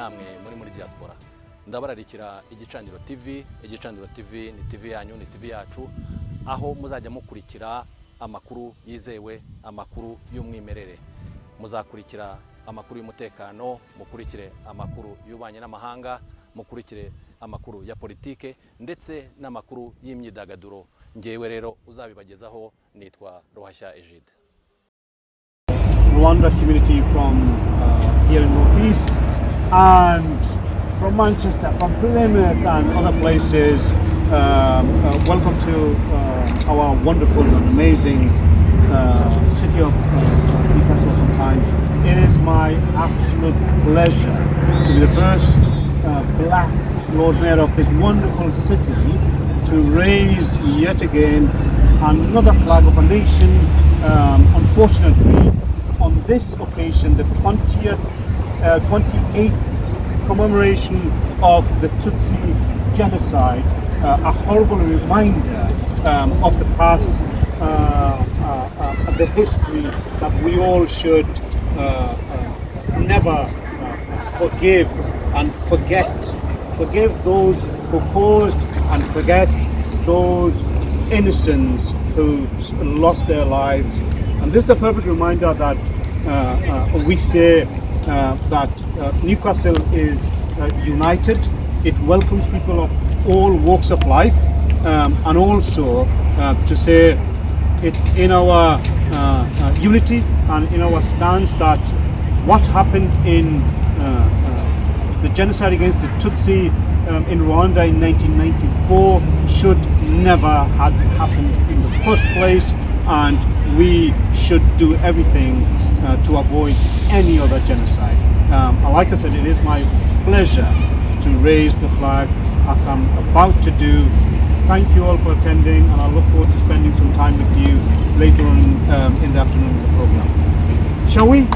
namwe muri diaspora. Ndabararikira Igicaniro TV. Igicaniro TV ni TV yanyu, ni TV yacu, aho muzajya mukurikira amakuru yizewe, amakuru y'umwimerere. Muzakurikira amakuru y'umutekano, mukurikire amakuru y'ubanye n'amahanga, mukurikire amakuru ya politike ndetse n'amakuru y'imyidagaduro. Ngewe rero uzabibagezaho nitwa Ruhashya Egide. Rwanda community from here in Northeast and from Manchester, from Plymouth and other places. Welcome to our wonderful and amazing city of Newcastle upon Tyne. It is my absolute pleasure to be the first black Lord Mayor of this wonderful city to raise yet again another flag of a nation. Unfortunately, on this occasion, the 28th commemoration of the Tutsi Genocide, a horrible reminder of the past, of the history that we all should never forgive and forget. Forgive those who caused and forget those innocents who lost their lives. And this is a perfect reminder that we say that Newcastle is united. It welcomes people of all walks of life, and also to say it in our unity and in our stance that what happened in the genocide against the Tutsi in Rwanda in 1994 should never have happened in the first place, and we should do everything to avoid any other genocide. Like I said, it is my pleasure to raise the flag as I'm about to do. Thank you all for attending, and I look forward to spending some time with you later on in the afternoon of the program. Shall we?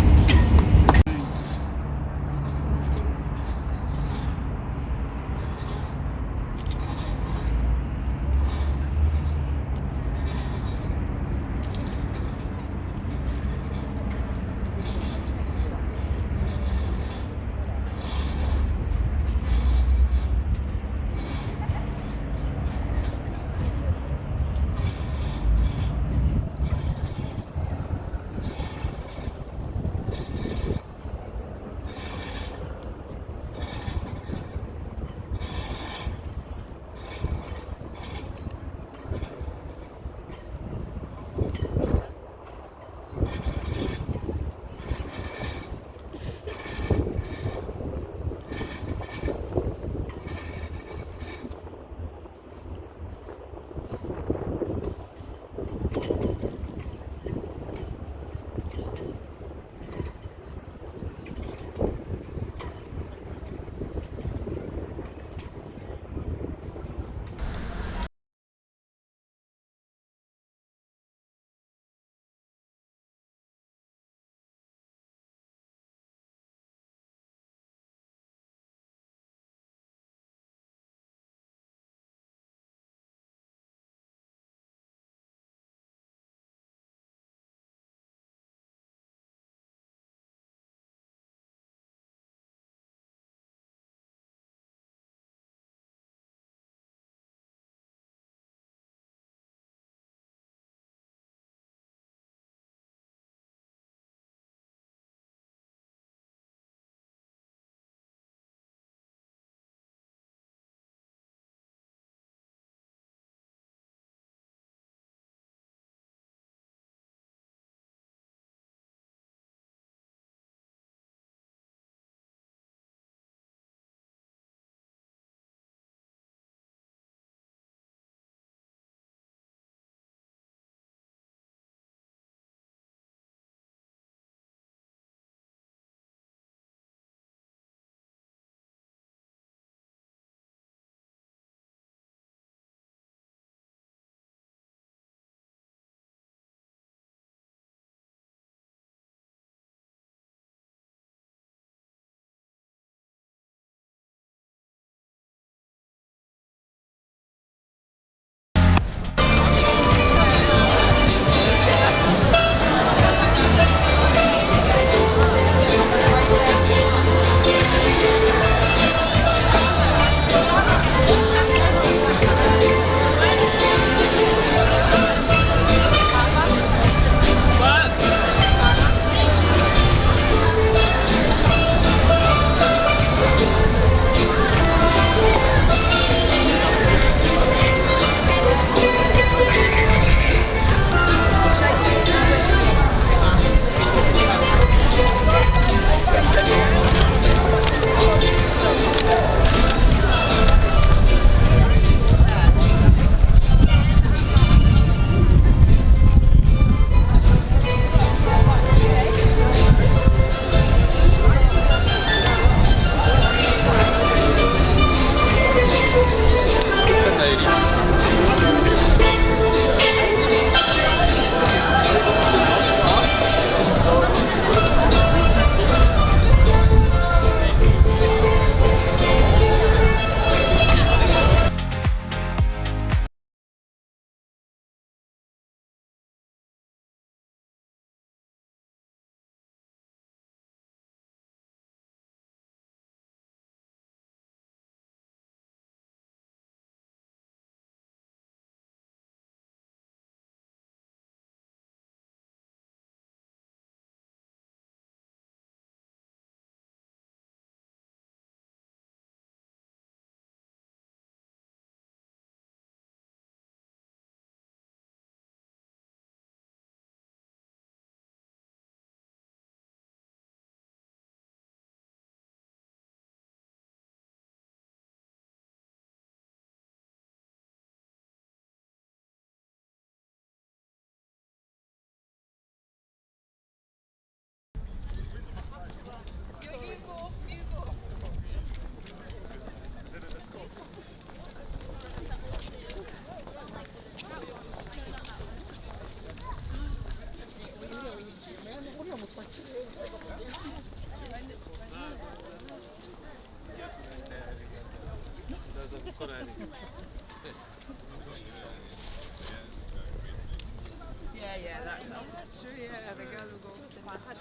yeah, that's true, yeah, the girl will go quite hard.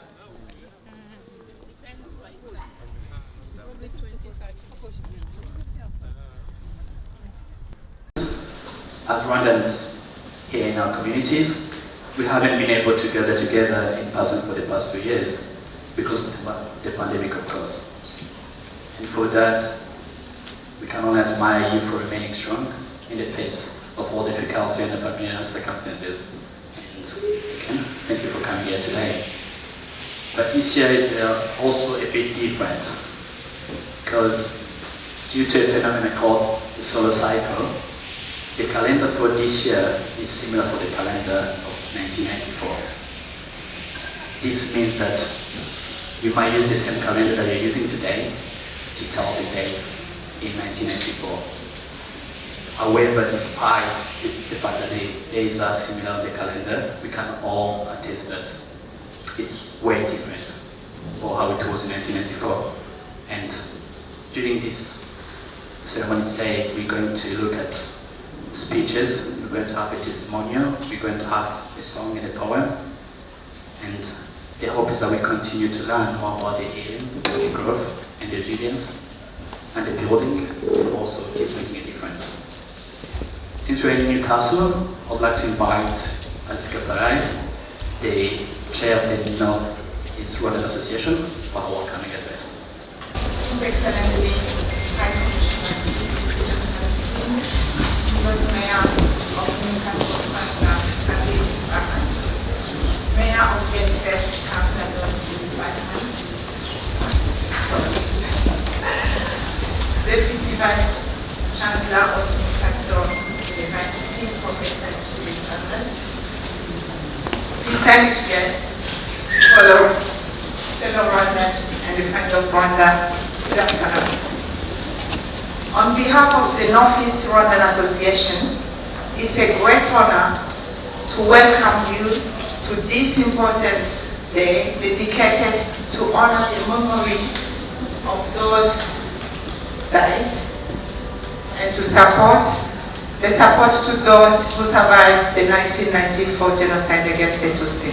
Probably 20, 30. As Rwandans here in our communities, we haven't been able to gather together in person for the past 2 years because of the pandemic, of course. And for that, we can only admire you for remaining strong in the face of all difficulty and the familiar circumstances. And again, thank you for coming here today. But this year is also a bit different because due to a phenomenon called the solar cycle, the calendar for this year is similar to the calendar of 1994. This means that you might use the same calendar that you're using today to tell the dates in 1994. However, despite the fact that the days are similar on the calendar, we can all attest that it's way different for how it was in 1994. And during this ceremony today, we're going to look at speeches, we're going to have a testimonial, we're going to have a song and a poem, and the hope is that we continue to learn more about the healing, the growth, and the resilience, and the building, and also keep making a difference. Since we're in Newcastle, I'd like to invite Alice Kaparai, the chair of the North East Rwandan Association, for her welcoming address. Excellency, High Commissioner, Lord Mayor of Newcastle, Mayor of Jenoside, Councillor Deputy Vice Chancellor of Newcastle University, Professor Julie Campbell, distinguished guests, fellow Rwandans and the friend of Rwanda, good afternoon. On behalf of the Northeast Rwandan Association, it's a great honor to welcome you to this important day dedicated to honor the memory of those died and to support to those who survived the 1994 genocide against the Tutsi.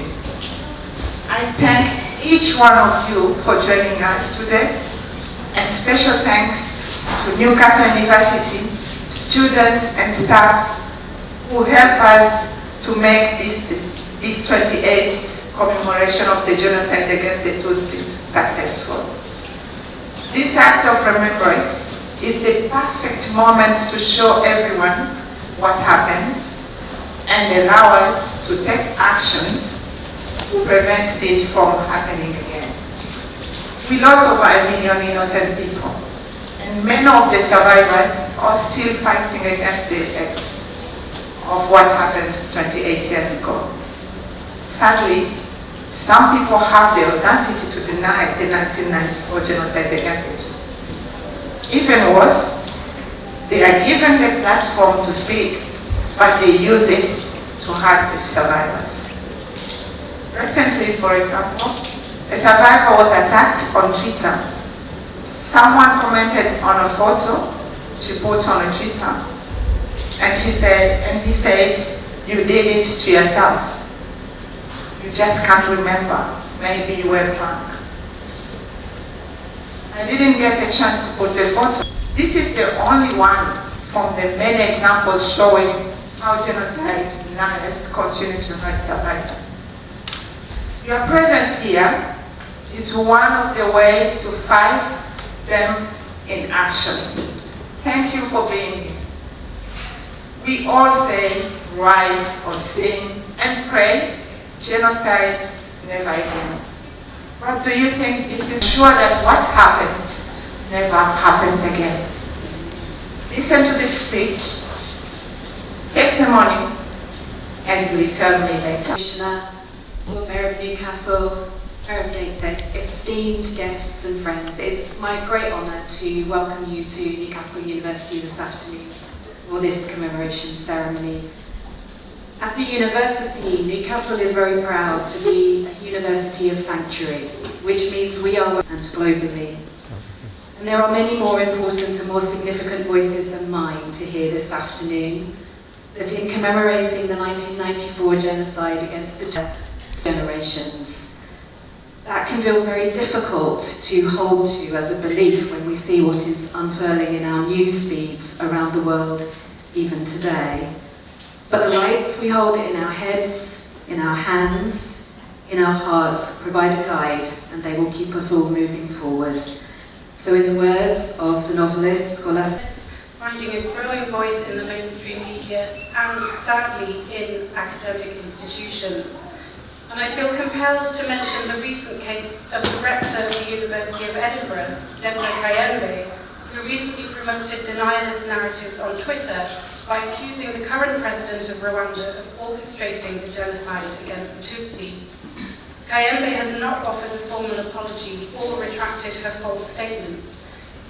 I thank each one of you for joining us today, and special thanks to Newcastle University students and staff who help us to make this 28th commemoration of the genocide against the Tutsi successful. This act of remembrance is the perfect moment to show everyone what happened and allow us to take actions to prevent this from happening again. We lost over 1 million innocent people, and many of the survivors are still fighting against the effect of what happened 28 years ago. Sadly, some people have the audacity to deny the 1994 genocide against the Jews. Even worse, they are given the platform to speak, but they use it to hurt the survivors. Recently, for example, a survivor was attacked on Twitter. Someone commented on a photo she put on a Twitter, and he said, "You did it to yourself. You just can't remember. Maybe you were drunk." I didn't get a chance to put the photo. This is the only one from the many examples showing how genocide deniers continue to hurt survivors. Your presence here is one of the ways to fight them in action. Thank you for being here. We all say, write, or sing, and pray, genocide never again. What do you think? This is sure that what happened never happened again. Listen to this speech, testimony, and you will tell me later. Commissioner, Lord Mayor of Newcastle, Mayor of Gateshead, esteemed guests and friends, it's my great honour to welcome you to Newcastle University this afternoon for this commemoration ceremony. As a university, Newcastle is very proud to be a university of sanctuary, which means we are and globally. And there are many more important and more significant voices than mine to hear this afternoon. that in commemorating the 1994 genocide against the generations, that can feel very difficult to hold to as a belief when we see what is unfurling in our news feeds around the world, even today. But the lights we hold in our heads, in our hands, in our hearts provide a guide, and they will keep us all moving forward. So in the words of the novelist Scholastica, finding a growing voice in the mainstream media and, sadly, in academic institutions. And I feel compelled to mention the recent case of the rector of the University of Edinburgh, Deborah Kayembe, who recently promoted denialist narratives on Twitter by accusing the current president of Rwanda of orchestrating the genocide against the Tutsi. Kayembe has not offered a formal apology or retracted her false statements,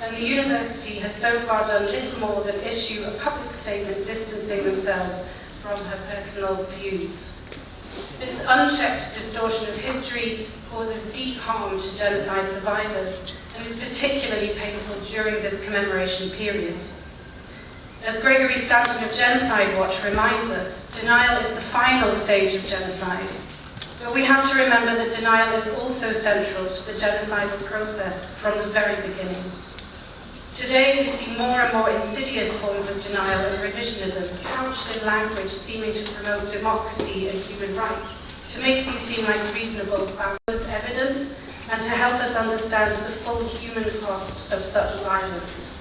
and the university has so far done little more than issue a public statement distancing themselves from her personal views. This unchecked distortion of history causes deep harm to genocide survivors and is particularly painful during this commemoration period. As Gregory Stanton of Genocide Watch reminds us, denial is the final stage of genocide. But we have to remember that denial is also central to the genocidal process from the very beginning. Today, we see more and more insidious forms of denial and revisionism, couched in language seeming to promote democracy and human rights, to make these seem like reasonable evidence, and to help us understand the full human cost of such violence.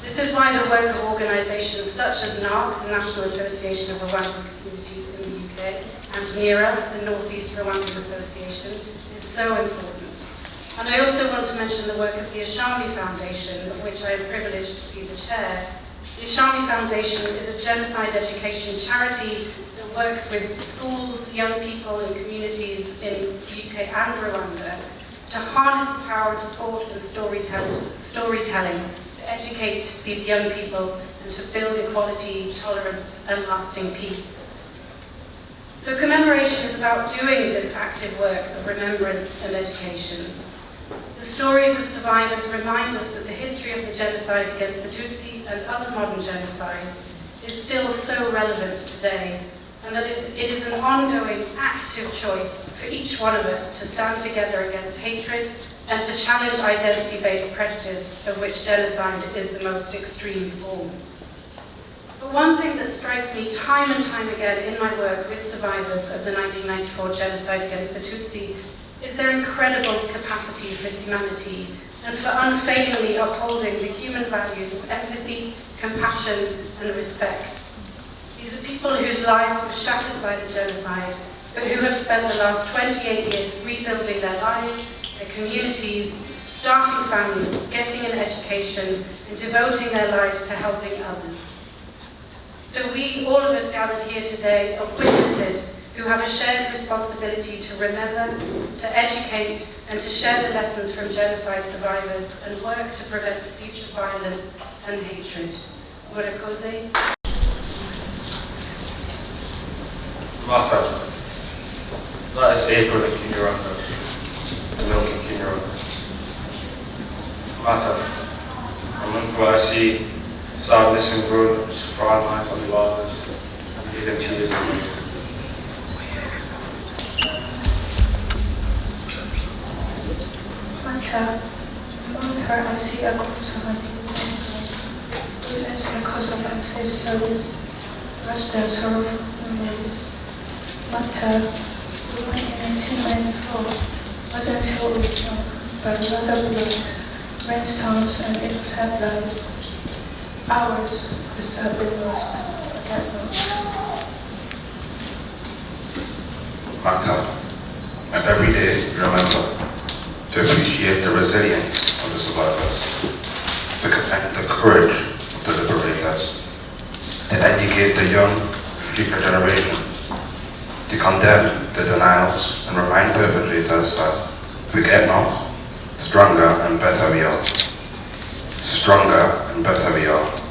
This is why the work of organisations such as NARC, the National Association of Rwandan Communities in the UK, and NERA, the North East Rwandan Association, is so important. And I also want to mention the work of the Ashami Foundation, of which I am privileged to be the chair. The Ashami Foundation is a genocide education charity that works with schools, young people and communities in the UK and Rwanda to harness the power of sport and storytelling to educate these young people and to build equality, tolerance and lasting peace. So commemoration is about doing this active work of remembrance and education. The stories of survivors remind us that the history of the genocide against the Tutsi and other modern genocides is still so relevant today, and that it is an ongoing, active choice for each one of us to stand together against hatred and to challenge identity-based prejudice, of which genocide is the most extreme form. But one thing that strikes me time and time again in my work with survivors of the 1994 genocide against the Tutsi is their incredible capacity for humanity and for unfailingly upholding the human values of empathy, compassion and respect. These are people whose lives were shattered by the genocide, but who have spent the last 28 years rebuilding their lives, their communities, starting families, getting an education and devoting their lives to helping others. So we, all of us gathered here today, are witnesses who have a shared responsibility to remember, to educate, and to share the lessons from genocide survivors and work to prevent future violence and hatred. Murakoze. Mata. That is April in Kinyarwanda. Milk in Kinyarwanda. Mata. Where I see sadness and grown-ups, frown lines on the walls, and even tears in the Among her, I see a group of individuals who witness the cause of ancestors, lost their sorrowful memories. Mata, born in 1894, wasn't filled with junk, but rather blood, rainstorms, and innocent lives. Ours was sadly lost, forgotten. Mata, and every day remember to appreciate the resilience of the survivors, the courage of the liberators, to educate the young future generation, to condemn the denials and remind perpetrators that, forget not, stronger and better we are. Stronger and better we are.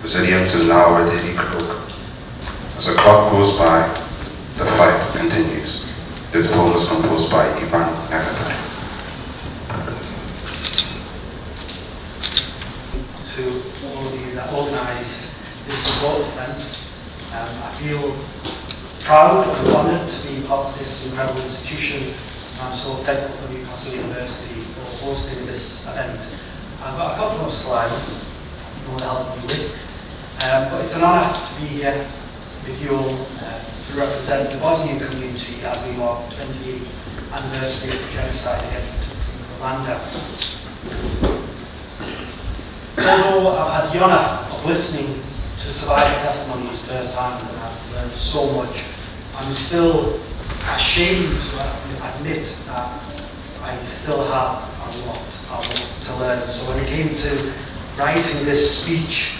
Resilience is now our daily cloak. As the clock goes by, the fight continues. This poem is composed by Ivan Nakatai. To all of you that organised this support event, honoured to be part of this incredible institution. I'm so thankful for Newcastle University for hosting this event. I've got a couple of slides you will help me with, but it's an honour to be here with you all to represent the Bosnian community as we mark the 28th anniversary of the Jenoside Yakorewe Abatutsi. Although I've had the honour of listening to survivor testimonies firsthand and I've learned so much, I'm still ashamed to admit that I still have a lot to learn. So when it came to writing this speech,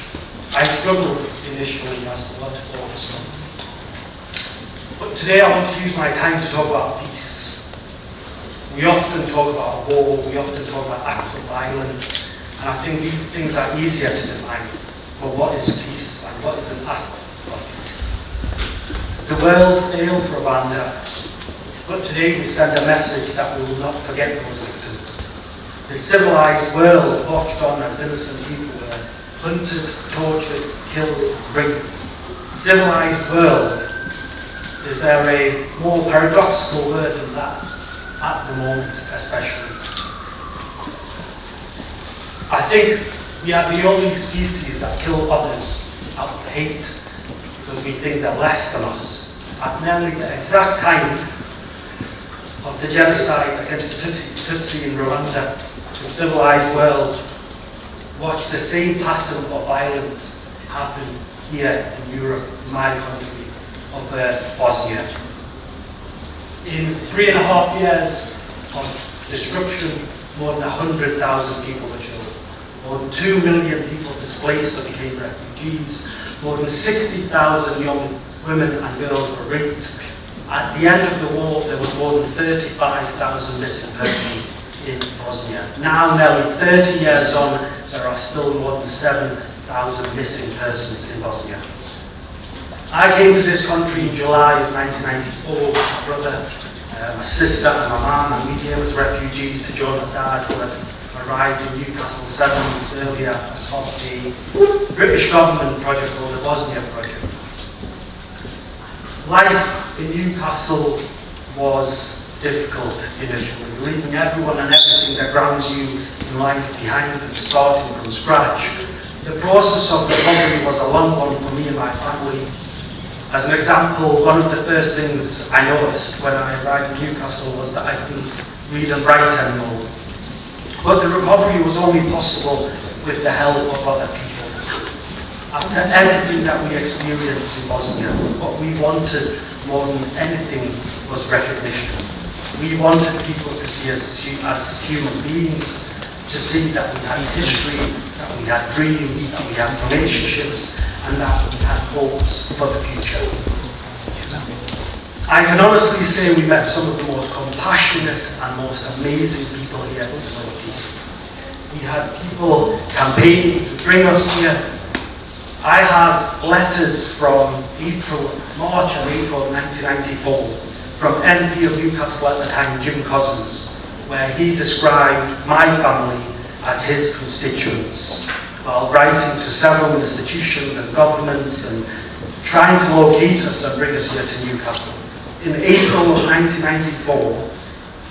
I struggled initially as to what to focus on. But today I want to use my time to talk about peace. We often talk about war, we often talk about acts of violence, and I think these things are easier to define. But what is peace and what is an act of peace? The world failed Rwanda, but today we send a message that we will not forget those victims. The civilized world watched on as innocent people were hunted, tortured, killed, raped. Civilized world, is there a more paradoxical word than that at the moment, especially? I think we are the only species that kill others out of hate because we think they're less than us. At nearly the exact time of the genocide against the Tutsi in Rwanda, the civilized world watched the same pattern of violence happen here in Europe, in my country of Bosnia. In 3.5 years of destruction, more than 100,000 people were killed. More than 2 million people displaced or became refugees. More than 60,000 young women and girls were raped. At the end of the war, there was more than 35,000 missing persons in Bosnia. Now, nearly 30 years on, there are still more than 7,000 missing persons in Bosnia. I came to this country in July of 1994 with my brother, my sister and my mum, and we came as refugees to join my dad who had arrived in Newcastle 7 months earlier as part of a British government project called the Bosnia Project. Life in Newcastle was difficult initially, leaving everyone and everything that grounds you in life behind and starting from scratch. The process of recovery was a long one for me and my family. As an example, one of the first things I noticed when I arrived in Newcastle was that I couldn't read and write anymore. But the recovery was only possible with the help of other people. After everything that we experienced in Bosnia, what we wanted more than anything was recognition. We wanted people to see us as human beings, to see that we had history, that we had dreams, that we had relationships, and that we had hopes for the future. I can honestly say we met some of the most compassionate and most amazing people here in the Northeast. We had people campaigning to bring us here. I have letters from March and April 1994 from MP of Newcastle at the time, Jim Cousins, where he described my family as his constituents, while writing to several institutions and governments and trying to locate us and bring us here to Newcastle. In April of 1994,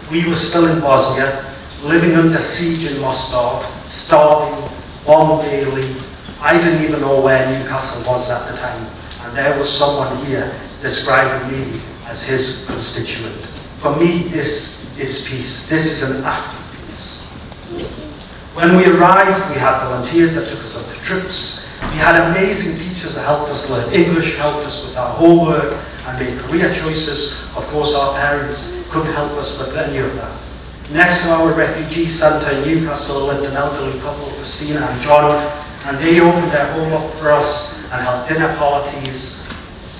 we were still in Bosnia, living under siege in Mostar, starving, bombed daily. I didn't even know where Newcastle was at the time, and there was someone here describing me as his constituent. For me, this is peace. This is an act of peace. When we arrived, we had volunteers that took us on the trips. We had amazing teachers that helped us learn English, helped us with our homework and make career choices. Of course, our parents couldn't help us with any of that. Next to our refugee centre in Newcastle lived an elderly couple, Christina and John, and they opened their home up for us and held dinner parties.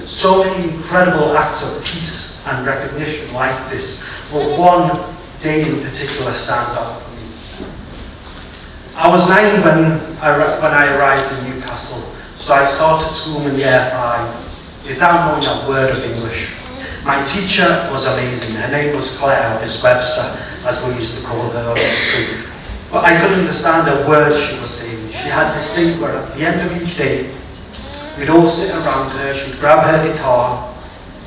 So many incredible acts of peace and recognition like this, but one day in particular stands out for me. I was 9 when I arrived in Newcastle, so I started school in year 5 without knowing a word of English. My teacher was amazing. Her name was Claire, or Miss Webster, as we used to call her, obviously. But I couldn't understand a word she was saying. She had this thing where at the end of each day, we'd all sit around her, she'd grab her guitar,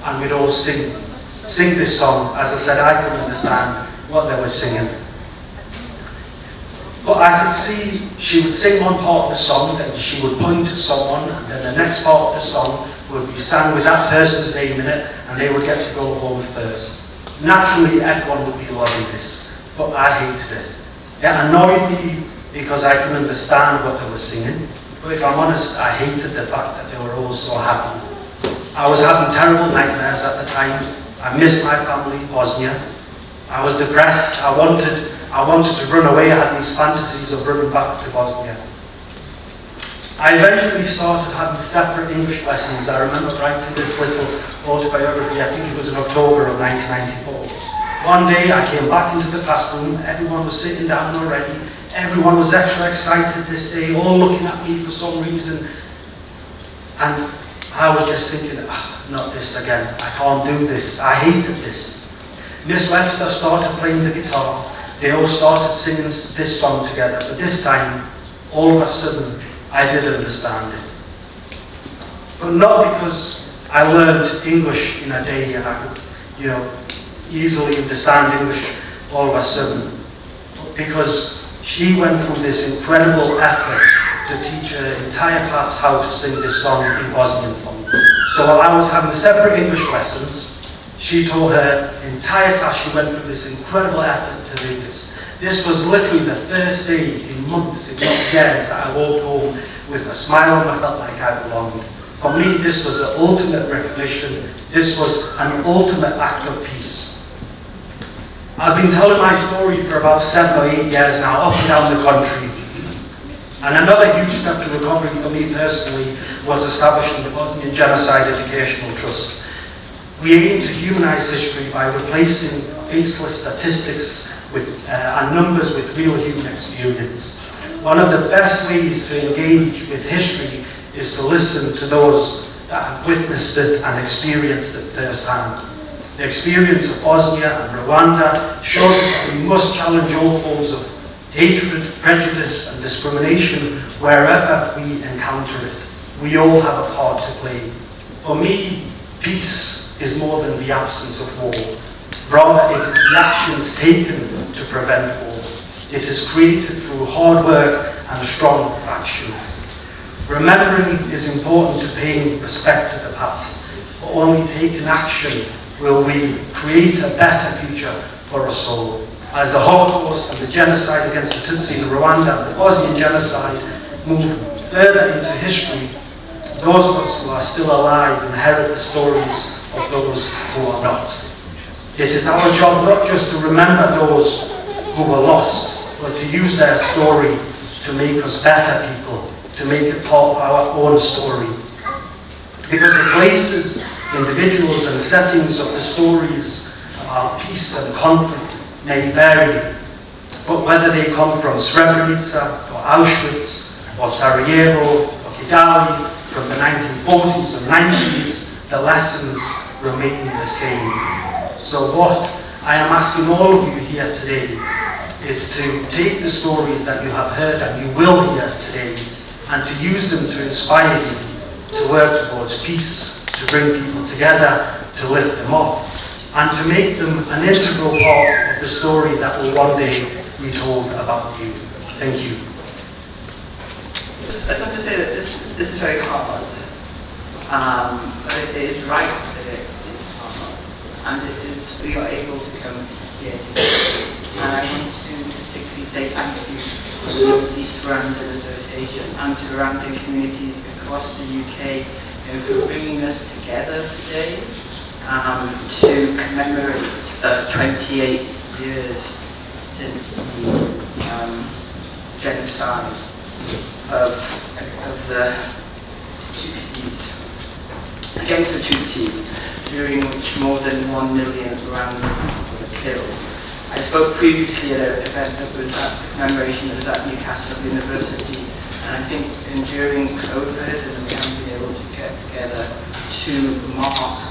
and we'd all sing this song. As I said, I couldn't understand what they were singing. But I could see she would sing one part of the song, then she would point to someone, and then the next part of the song would be sang with that person's name in it, and they would get to go home first. Naturally, everyone would be loving this, but I hated it. It annoyed me because I couldn't understand what they were singing. But if I'm honest, I hated the fact that they were all so happy. I was having terrible nightmares at the time. I missed my family, Bosnia. I was depressed. I wanted to run away. I had these fantasies of running back to Bosnia. I eventually started having separate English lessons. I remember writing this little autobiography, I think it was in October of 1994. One day I came back into the classroom, everyone was sitting down already, everyone was extra excited this day, all looking at me for some reason. And I was just thinking, not this again, I can't do this, I hated this. Miss Webster started playing the guitar, they all started singing this song together, but this time, all of a sudden, I did understand it. But not because I learned English in a day and I could, easily understand English all of a sudden, but because she went through this incredible effort to teach her entire class how to sing this song in Bosnian for me. So while I was having separate English lessons, she taught her entire class. She went through this incredible effort to do this. This was literally the first day in months, if not years, that I walked home with a smile and I felt like I belonged. For me, this was the ultimate recognition. This was an ultimate act of peace. I've been telling my story for about 7 or 8 years now, up and down the country. And another huge step to recovery for me personally was establishing the Bosnian Genocide Educational Trust. We aim to humanize history by replacing faceless statistics and numbers with real human experience. One of the best ways to engage with history is to listen to those that have witnessed it and experienced it firsthand. The experience of Bosnia and Rwanda shows that we must challenge all forms of hatred, prejudice and discrimination wherever we encounter it. We all have a part to play. For me, peace is more than the absence of war. Rather, it is the actions taken to prevent war. It is created through hard work and strong actions. Remembering is important to paying respect to the past, but only taking action will we create a better future for us all. As the Holocaust and the genocide against the Tutsi in Rwanda and the Bosnian genocide move further into history, those of us who are still alive inherit the stories of those who are not. It is our job not just to remember those who were lost, but to use their story to make us better people, to make it part of our own story. Because the places, individuals and settings of the stories about peace and conflict may vary, but whether they come from Srebrenica or Auschwitz or Sarajevo or Kigali from the 1940s or 90s, the lessons remain the same. So what I am asking all of you here today is to take the stories that you have heard and you will hear today and to use them to inspire you to work towards peace, to bring people together, to lift them up, and to make them an integral part of the story that will one day be told about you. Thank you. I'd like to say that this is very hard. It is right that it is hard, and it is, we are able to come here today. And I want to particularly say thank you to the North East Rwandan Association and to Rwandan communities across the UK for bringing us together today to commemorate 28 years since the genocide of the Tutsis, against the Tutsis, during which more than 1 million Rwandans were killed. I spoke previously at an event that was at the commemoration that was at Newcastle University, and I think during COVID and we haven't been able to get together to mark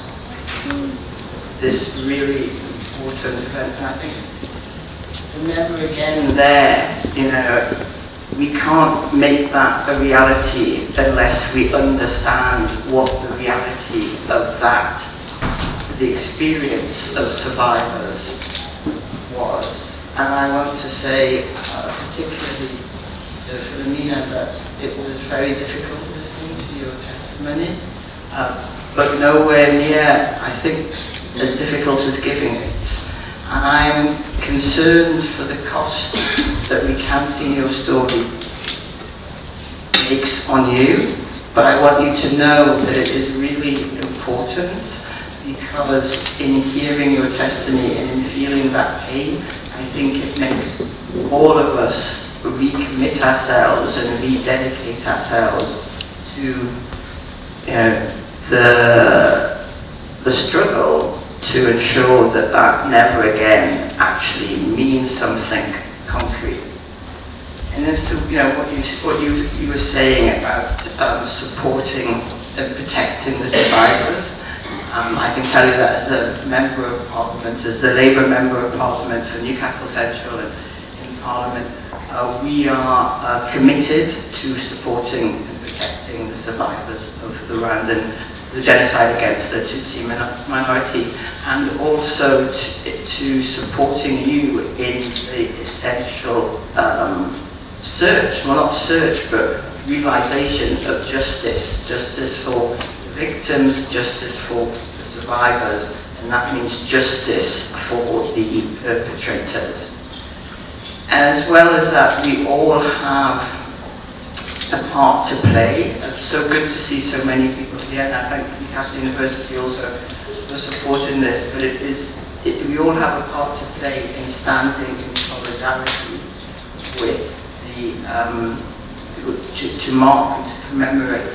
this really important event, and I think we're never again there, we can't make that a reality unless we understand what the reality of that the experience of survivors was. And I want to say, particularly to Philomena, that it was very difficult listening to your testimony, but nowhere near, I think, as difficult as giving it. And I am concerned for the cost that recounting your story makes on you, but I want you to know that it is really important, because in hearing your testimony and in feeling that pain, I think it makes all of us recommit ourselves and rededicate ourselves to the struggle to ensure that that never again actually means something concrete. And as to what you were saying about supporting and protecting the survivors, I can tell you that as a member of Parliament, as the Labour member of Parliament for Newcastle Central and in Parliament, we are committed to supporting and protecting the survivors of the Rwandan, the genocide against the Tutsi minority, and also to supporting you in the essential search, well not search, but realisation of justice. Justice for the victims, justice for the survivors, and that means justice for the perpetrators. As well as that, we all have a part to play. It's so good to see so many people here, and I thank Newcastle University also for supporting this, but we all have a part to play in standing in solidarity with to mark and to commemorate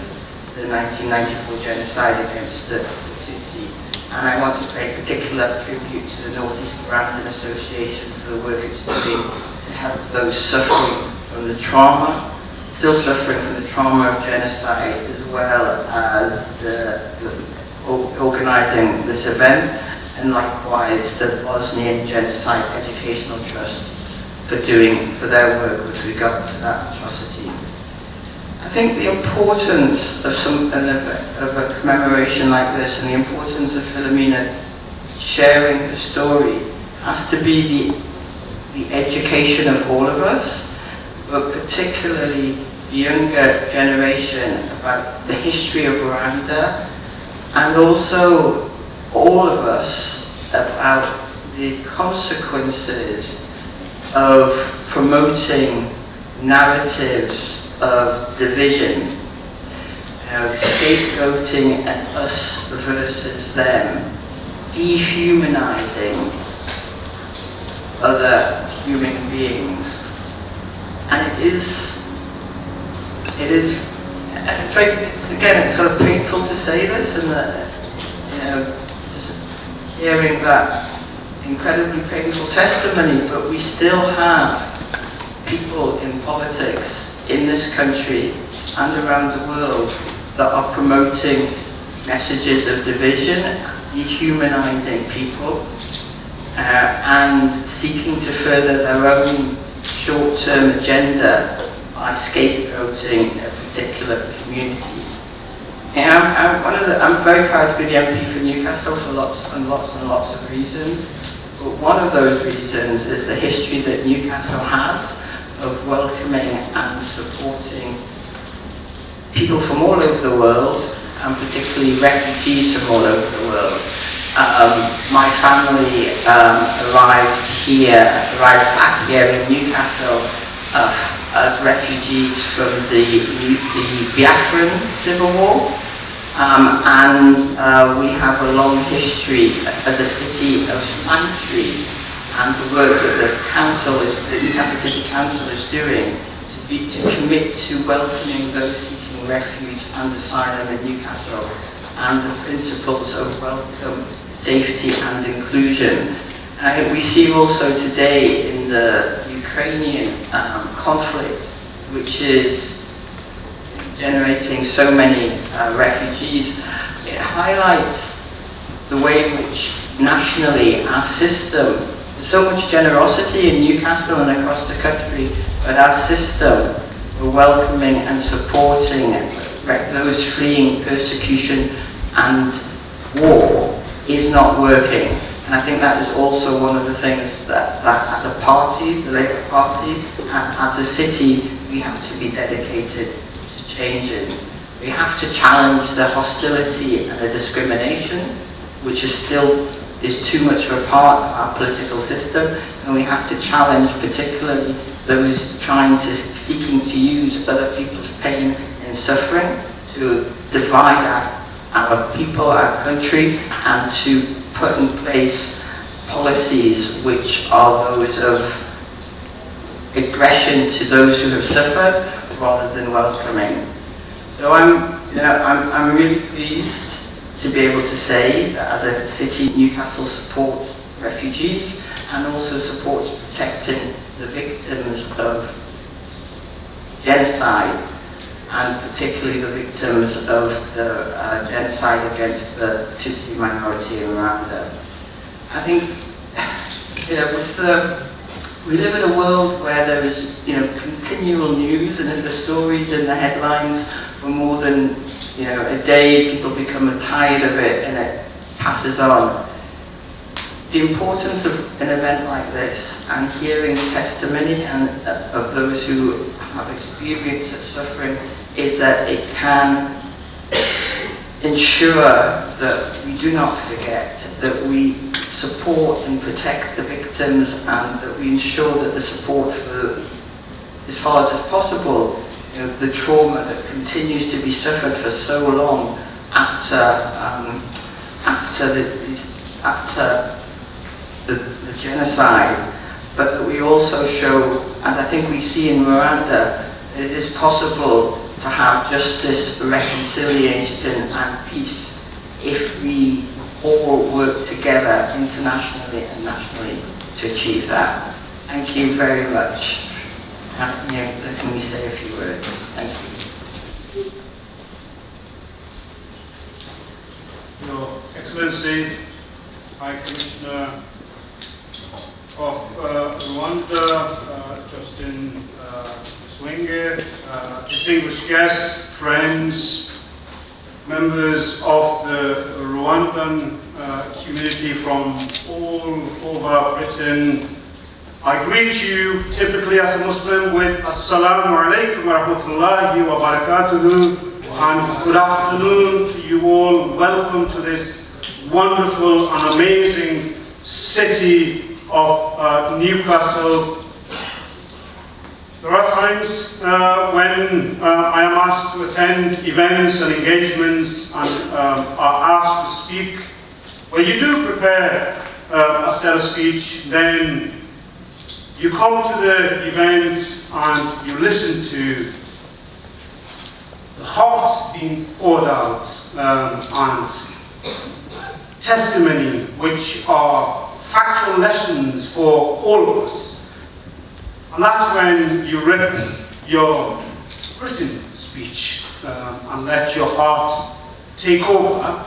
the 1994 genocide against the Tutsi. And I want to pay particular tribute to the North East Rwandan Association for the work it's doing to help those suffering from the trauma, still suffering from the trauma of genocide, as well as organising this event, and likewise the Bosnian Genocide Educational Trust for their work with regard to that atrocity. I think the importance of a commemoration like this, and the importance of Philomena sharing her story, has to be the education of all of us, but particularly the younger generation about the history of Rwanda, and also all of us about the consequences of promoting narratives of division, scapegoating and us versus them, dehumanizing other human beings. And it's sort of painful to say this, and that, just hearing that incredibly painful testimony, but we still have people in politics in this country and around the world that are promoting messages of division, dehumanizing people, and seeking to further their own short-term agenda by scapegoating a particular community. I'm very proud to be the MP for Newcastle for lots and lots of reasons. But one of those reasons is the history that Newcastle has of welcoming and supporting people from all over the world, and particularly refugees from all over the world. My family arrived back here in Newcastle as refugees from the Biafran Civil War. And we have a long history as a city of sanctuary, and the work that the Newcastle City Council is doing to commit to welcoming those seeking refuge and asylum in Newcastle, and the principles of welcome, safety and inclusion. We see also today in the Ukrainian conflict, which is generating so many refugees, it highlights the way in which nationally our system, there's so much generosity in Newcastle and across the country, but our system, we're welcoming and supporting those fleeing persecution and war is not working. And I think that is also one of the things that as a party, the Labour Party, and as a city, we have to be dedicated to changing. We have to challenge the hostility and the discrimination, which is too much of a part of our political system, and we have to challenge particularly those seeking to use other people's pain and suffering to divide our people, our country, and to put in place policies which are those of aggression to those who have suffered rather than welcoming. So I'm really pleased to be able to say that as a city, Newcastle supports refugees and also supports protecting the victims of genocide, and particularly the victims of the genocide against the Tutsi minority in Rwanda. I think, we live in a world where there is, continual news, and if the stories in the headlines for more than, a day, people become tired of it and it passes on. The importance of an event like this and hearing testimony of those who have experienced such suffering is that it can ensure that we do not forget, that we support and protect the victims, and that we ensure that the support for, as far as is possible, the trauma that continues to be suffered for so long after the genocide, but that we also show, and I think we see in Rwanda, that it is possible to have justice, reconciliation and peace if we all work together internationally and nationally to achieve that. Thank you very much. Let me say a few words. Thank you. Your Excellency, High Commissioner of Rwanda, Justin Swinge, distinguished guests, friends, members of the Rwandan community from all over Britain. I greet you typically as a Muslim with Assalamu alaikum wa rahmatullahi wa barakatuhu, and good afternoon to you all. Welcome to this wonderful and amazing city of Newcastle. There are times when I am asked to attend events and engagements and are asked to speak. When you do prepare a stellar speech, then you come to the event and you listen to the heart being poured out and testimony, which are factual lessons for all of us. And that's when you write your written speech and let your heart take over.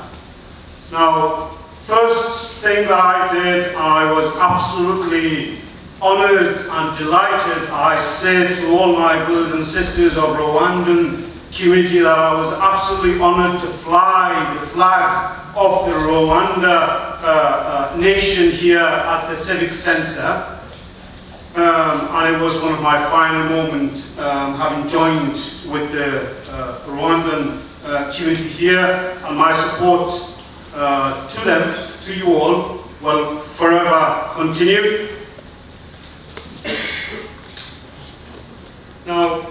Now, first thing that I did, I was absolutely honored and delighted. I said to all my brothers and sisters of Rwandan community that I was absolutely honored to fly the flag of the Rwanda nation here at the Civic Center. And it was one of my final moments, having joined with the Rwandan community here, and my support to them, to you all, will forever continue. Now,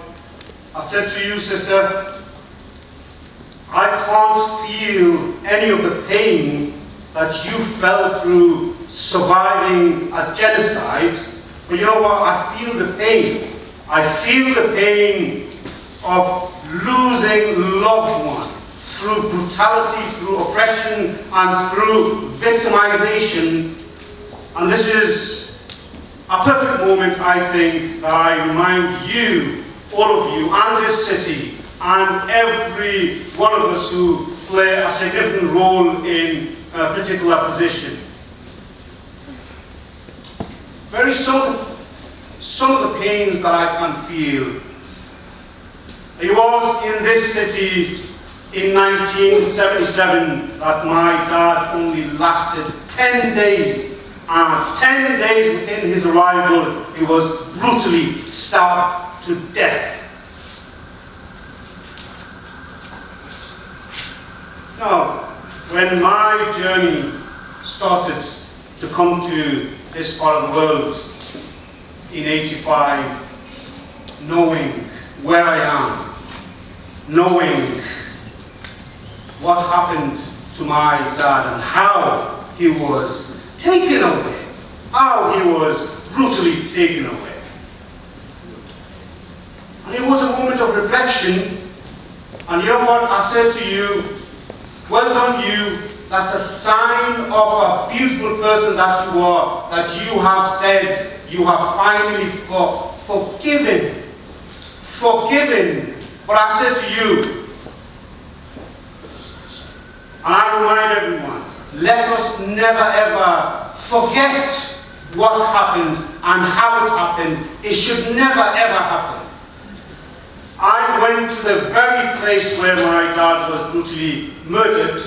I said to you, sister, I can't feel any of the pain that you felt through surviving a genocide, but you know what? I feel the pain. I feel the pain of losing loved ones through brutality, through oppression, and through victimization. And this is a perfect moment, I think, that I remind you, all of you, and this city, and every one of us who play a significant role in a particular position. Some of the pains that I can feel. It was in this city in 1977 that my dad only lasted 10 days. And 10 days within his arrival, he was brutally stabbed to death. Now, when my journey started to come to this part of the world in '85, knowing where I am, knowing what happened to my dad and how he was taken away, how he was brutally taken away. And it was a moment of reflection, and you know what, I said to you, well done you, that's a sign of a beautiful person that you are, that you have said you have finally forgiven. But I said to you, and I remind everyone, let us never ever forget what happened and how it happened. It should never ever happen. I went to the very place where my dad was brutally murdered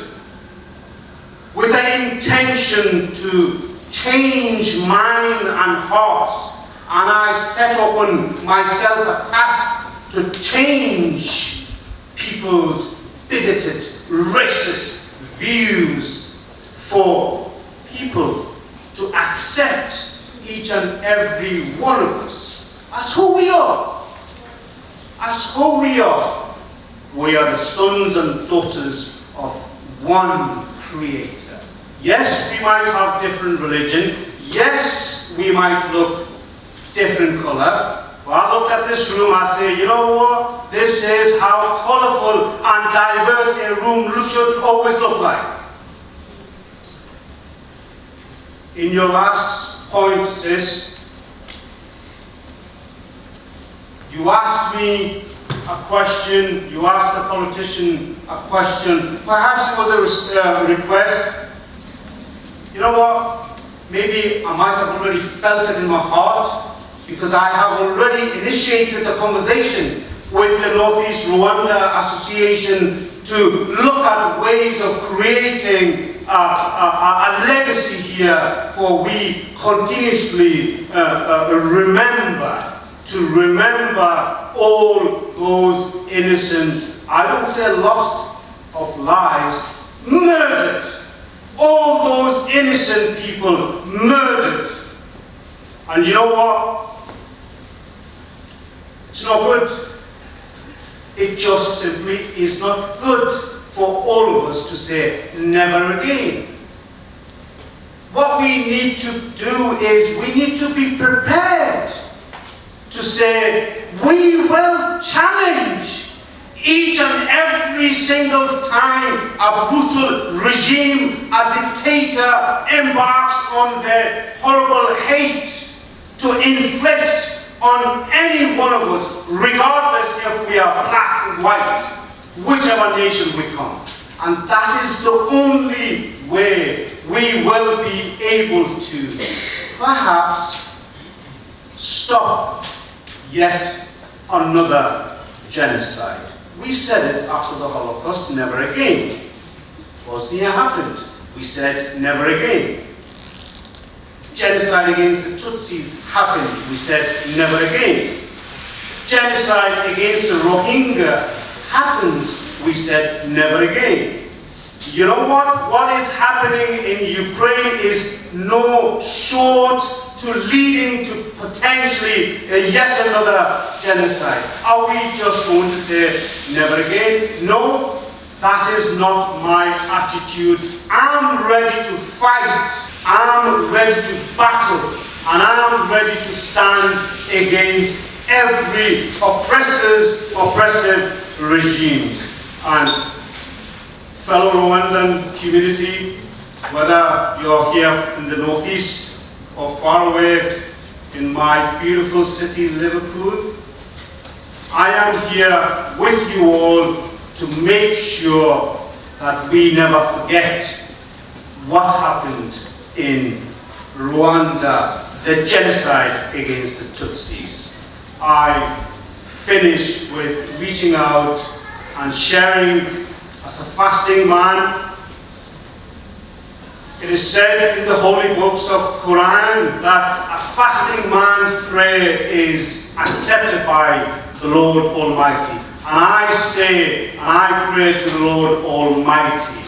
with an intention to change mind and hearts, and I set upon myself a task to change people's bigoted, racist views, for people to accept each and every one of us as who we are. As who we are. We are the sons and daughters of one Creator. Yes, we might have different religion. Yes, we might look different color. But I look at this room, I say, you know what? This is how colorful and diverse a room should always look like. In your last point, sis, you asked me a question, you asked a politician a question, perhaps it was a request. You know what? Maybe I might have already felt it in my heart, because I have already initiated the conversation with the Northeast Rwanda Association to look at ways of creating a legacy here, for we continuously remember all those innocent, I don't say lost of lives, murdered. All those innocent people murdered. And you know what? It's not good. It just simply is not good for all of us to say never again. What we need to do is we need to be prepared to say we will challenge each and every single time a brutal regime, a dictator embarks on the horrible hate to inflict on any one of us, regardless if we are black, white, whichever nation we come. And that is the only way we will be able to perhaps stop yet another genocide. We said it after the Holocaust, never again. Bosnia happened. We said never again. Genocide against the Tutsis happened. We said never again. Genocide against the Rohingya happens. We said never again. You know what? What is happening in Ukraine is no short to leading to potentially yet another genocide. Are we just going to say never again? No, that is not my attitude. I'm ready to fight. I'm ready to battle. And I'm ready to stand against every oppressive regimes. And fellow Rwandan community, whether you're here in the Northeast or far away in my beautiful city, Liverpool, I am here with you all to make sure that we never forget what happened in Rwanda, the genocide against the Tutsis. I finish with reaching out and sharing as a fasting man. It is said in the holy books of Quran that a fasting man's prayer is accepted by the Lord Almighty. And I say, and I pray to the Lord Almighty,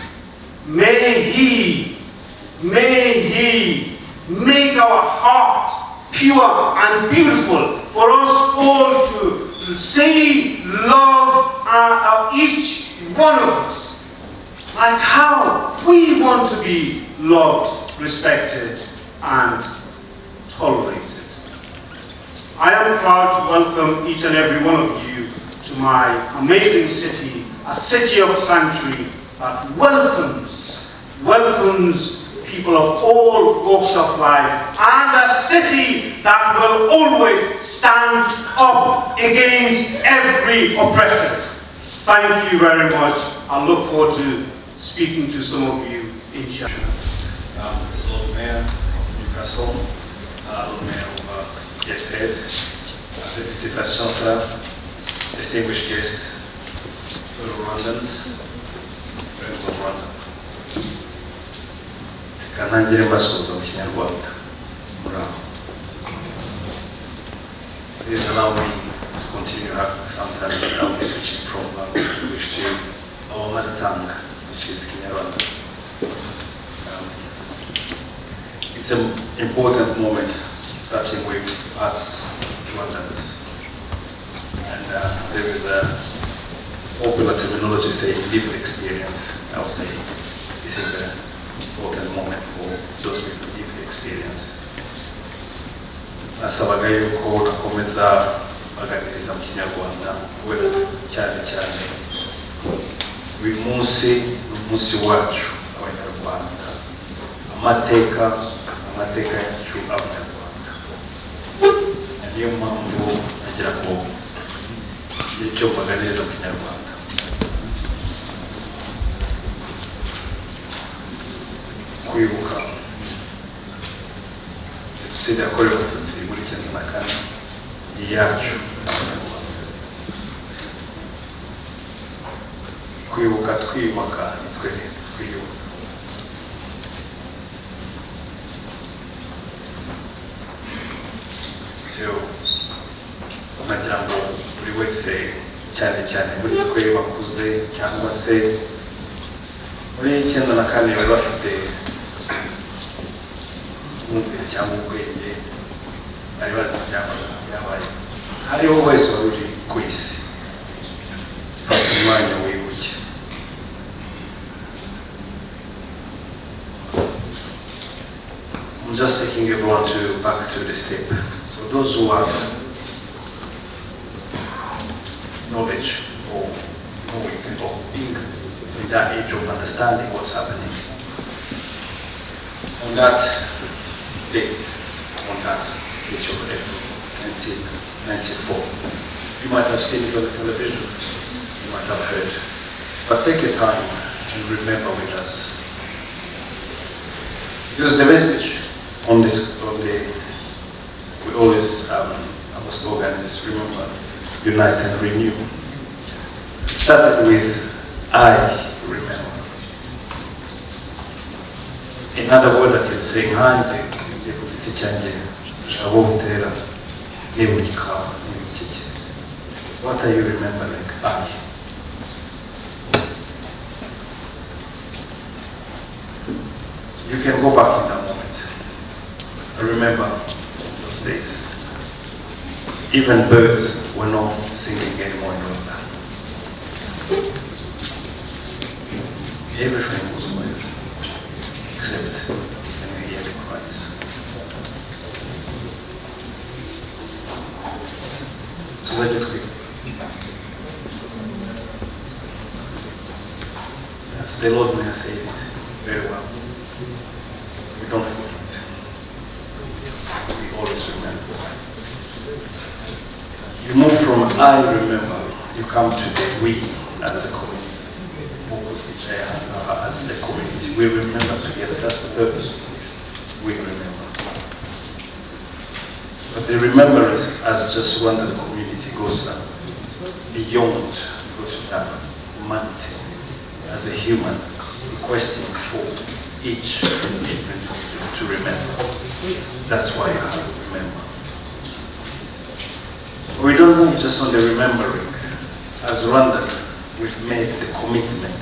may He make our heart pure and beautiful for us all to see, love each one of us like how we want to be loved, respected, and tolerated. I am proud to welcome each and every one of you to my amazing city, a city of sanctuary that welcomes people of all walks of life, and a city that will always stand up against every oppressor. Thank you very much. I look forward to speaking to some of you in China. As Lord Mayor of Newcastle, Lord Mayor of Jenoside, Deputy Vice Chancellor, distinguished guests, fellow Rwandans, friends of Rwanda. Kanangire mbasuhuza mu Kinyarwanda. Muraho. Please allow me to continue sometimes I'll be switching from English to our mother tongue, which is Kinyarwanda. It's an important moment, starting with us Rwandans. And there is a popular terminology saying lived experience. I would say this is the important moment for those with lived experience. Nasabaga yuko nakomeza baganiriza mu Kinyarwanda kubera cyane uyu munsi ni umunsi wacu Abanyarwanda, amateka yacu Abanyarwanda. Niyo mpamvu nagira ngo icyo baganiriza mu Kinyarwanda. Kwibuka Jenoside yakorewe Abatutsi muri 1994 ni yacu Abanyarwanda. Kwibuka twiyubaka nitwe twiyubaka. So nagira ngo buri wese cyane muri twe bakuze cyangwa se muri 1994 bari bafite umwumvire cyangwa ubwenge, bari bazi ibyabaye. Hariho wese wari uri ku isi, fata umwanya wibuke. I'm just taking everyone back to the step. So those who have knowledge or knowing or being in that age of understanding what's happening, on that date, on that age of April 1994, you might have seen it on the television, you might have heard, but take your time and remember with us. Because the message on we always, our slogan is remember, unite and renew. It started with, I remember. In other words, I can say, what are you remembering? I. You can go back in that moment. I remember those days. Even birds were not singing anymore in Rwanda. Everything was quiet, except when we hear the cries. As the Lord may say it very well, we don't forget. We always remember. You move from I remember, you come to the we as a community. As a community, we remember together. That's the purpose of this. We remember. But the remembrance as just one that the community goes beyond, goes to that humanity. as a human, requesting for each individual to remember. That's why you have to remember. We don't move just on the remembering. As Rwanda, we've made the commitment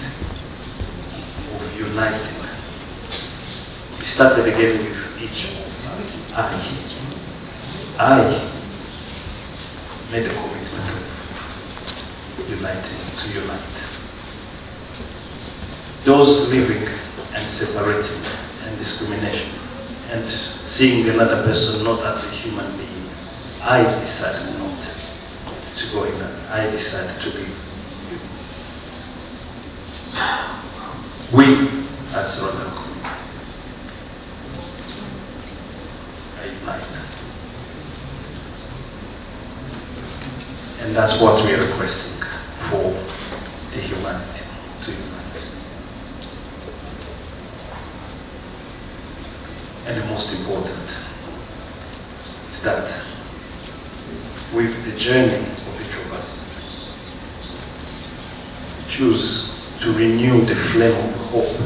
of uniting. We started again with each of us. I made the commitment of uniting, to unite. Those living and separating and discrimination and seeing another person not as a human being, I decided not to go in that. I decided to be you. We, as Rwanda community, are united. And that's what we are requesting for the humanity to unite. And the most important is that with the journey of each of us, we choose to renew the flame of hope.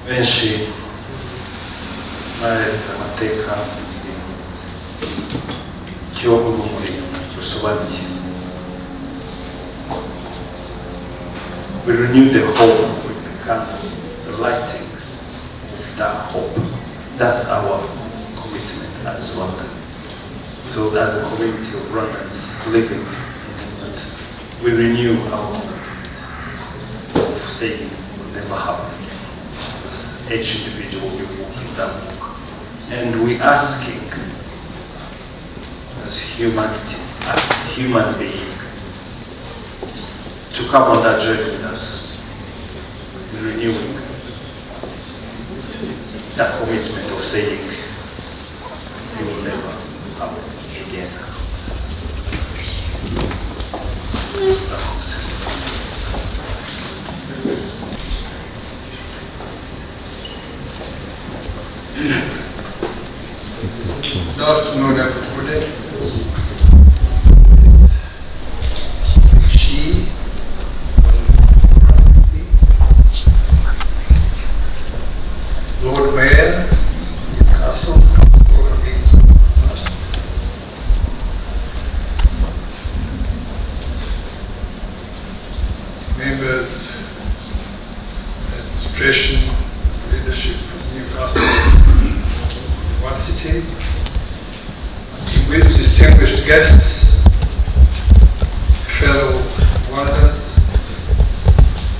Benshi bareza amateka y'ubuzima cyo urumuri rusobanuye. We renew the hope with the candle, the lighting of that hope. That's our commitment as Rwanda. So as a community of Rwandans living in England, we renew our commitment of saying it will never happen again. As each individual will be walking that walk. And we're asking as humanity, as human beings, to come on that journey with us, renewing that commitment of saying it will never happen again. Good afternoon, everybody. Lord Mayor, Newcastle, members, administration, leadership of Newcastle University, with distinguished guests, fellow Rwandans,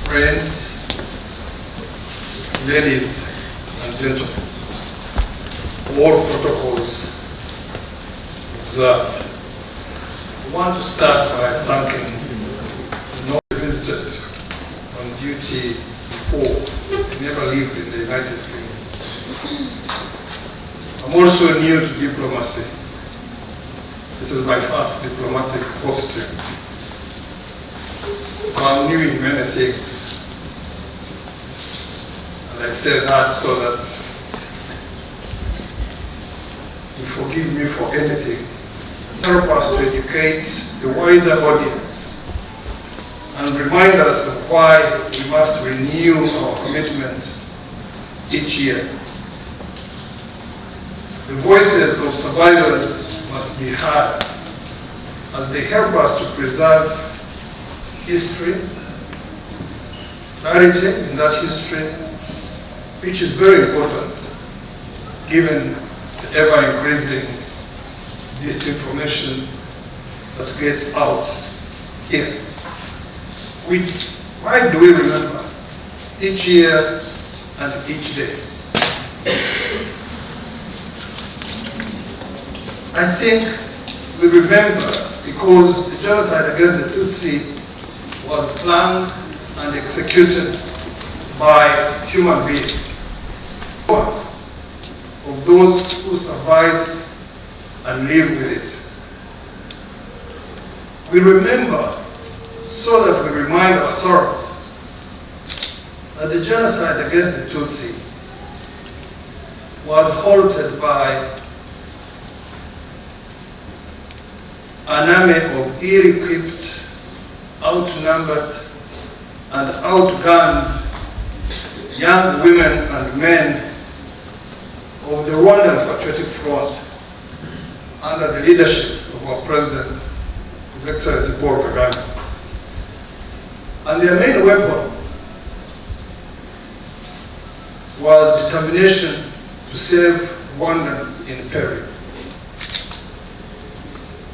friends, ladies and gentlemen, all protocols observed. I want to start by thanking the non visited on duty before. I never lived in the United Kingdom. I'm also new to diplomacy. This is my first diplomatic posting. So I'm new in many things. And I say that so that you forgive me for anything. Help us to educate the wider audience and remind us of why we must renew our commitment each year. The voices of survivors must be heard as they help us to preserve history, clarity in that history, which is very important given the ever-increasing disinformation that gets out here. Why do we remember each year and each day? I think we remember because the genocide against the Tutsi was planned and executed by human beings. One of those who survived and lived with it. We remember so that we remind ourselves that the genocide against the Tutsi was halted by an army of ill-equipped, outnumbered, and outgunned young women and men of the Rwandan Patriotic Front under the leadership of our President, His Excellency Paul Kagame. And their main weapon was determination to save Rwandans in peril.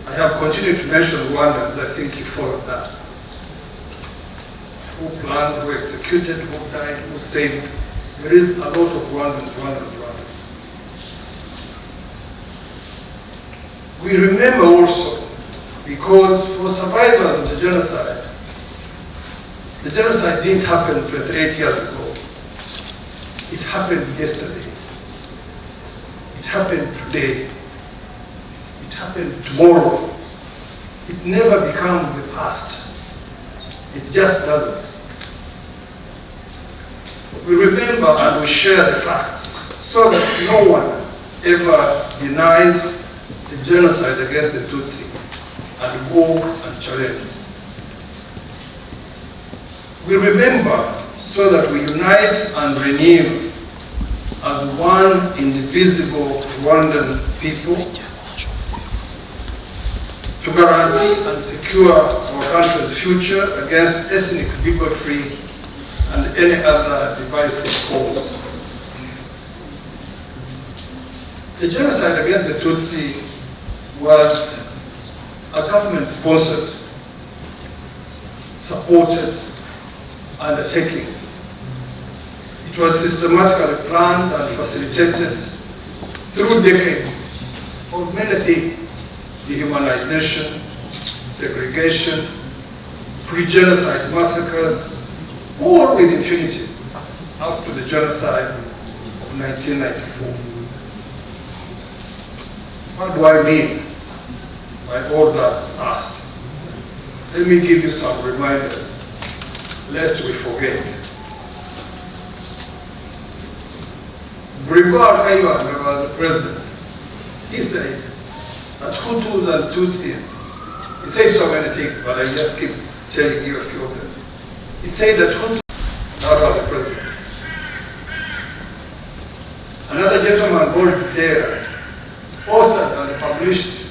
I have continued to mention Rwandans, I think you followed that. Who planned, who executed, who died, who saved. There is a lot of Rwandans. We remember also, because for survivors of the genocide didn't happen 28 years ago. It happened yesterday. It happened today. It happened tomorrow. It never becomes the past. It just doesn't. We remember and we share the facts so that no one ever denies the genocide against the Tutsi and go and challenge it. We remember so that we unite and renew as one indivisible Rwandan people to guarantee and secure our country's future against ethnic bigotry and any other divisive cause. The genocide against the Tutsi was a government-sponsored, supported undertaking. It was systematically planned and facilitated through decades of many things: dehumanization, segregation, pre-genocide massacres, all with impunity up to the genocide of 1994. What do I mean by all that past? Let me give you some reminders, lest we forget. Brigadier Kayibanda was the president. He said that Hutus and Tutsis, he said so many things, but I just keep telling you a few of them. He said that Hutus, that was the president. Another gentleman called there authored and published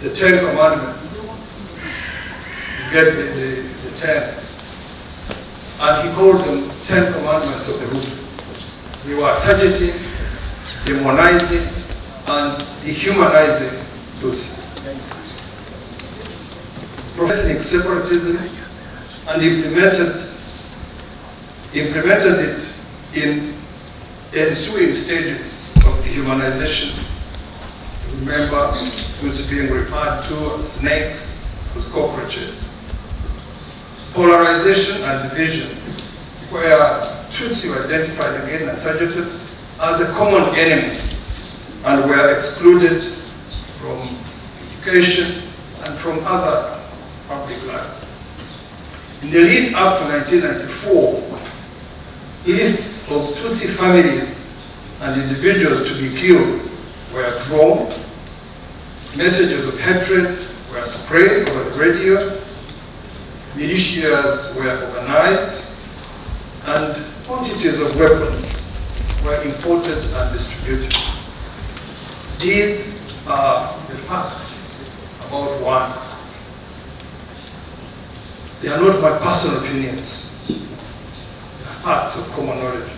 the 10 Commandments. You get the 10. And he called them 10 Commandments of the Hutu. They were targeting, demonizing, and dehumanizing Tutsi. Ethnic separatism, and implemented it in ensuing stages of dehumanization. Remember, Tutsi being referred to as snakes, as cockroaches. Polarization and division, where Tutsi were identified again and targeted as a common enemy and were excluded from education and from other public life. In the lead up to 1994, lists of Tutsi families and individuals to be killed were drawn, messages of hatred were spread over the radio, militias were organized, and quantities of weapons were imported and distributed. These are the facts about one. They are not my personal opinions. They are facts of common knowledge.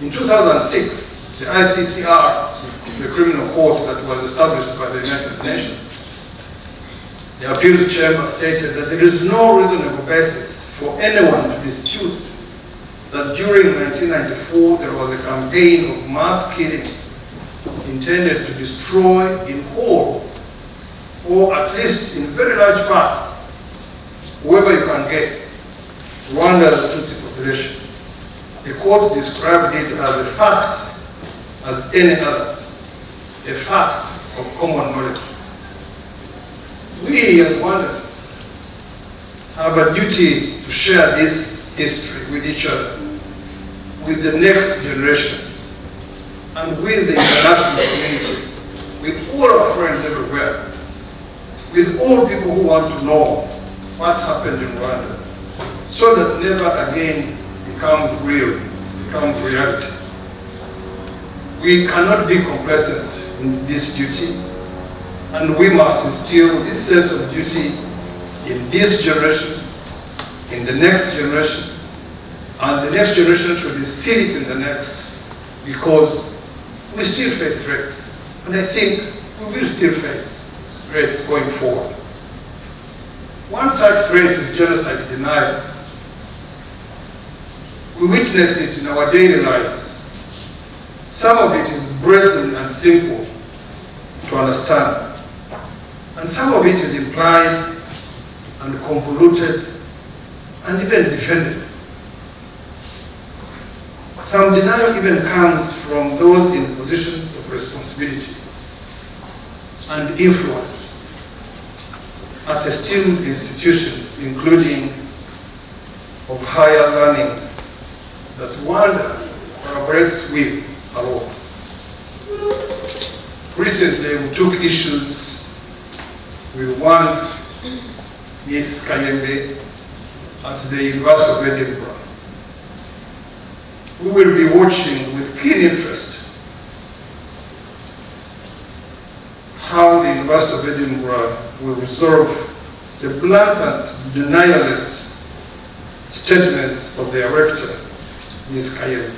In 2006, the ICTR, the criminal court that was established by the United Nations, the appeals chamber stated that there is no reasonable basis for anyone to dispute that during 1994 there was a campaign of mass killings intended to destroy in whole, or at least in very large part, whoever you can get, Rwanda's Tutsi population. The court described it as a fact, as any other, a fact of common knowledge. We as Rwandans have a duty to share this history with each other, with the next generation, and with the international community, with all our friends everywhere, with all people who want to know what happened in Rwanda, so that never again becomes real, becomes reality. We cannot be complacent in this duty, and we must instill this sense of duty in this generation, in the next generation, and the next generation should instill it in the next, because we still face threats, and I think we will still face threats going forward. One such threat is genocide denial. We witness it in our daily lives. Some of it is brazen and simple to understand, and some of it is implied and convoluted and even defended. Some denial even comes from those in positions of responsibility and influence at esteemed institutions, including of higher learning, that Rwanda collaborates with a lot. Recently, we took issues with one Miss Kayembe at the University of Edinburgh. We will be watching with keen interest how the University of Edinburgh will resolve the blatant denialist statements of their rector, Ms. Kayembe.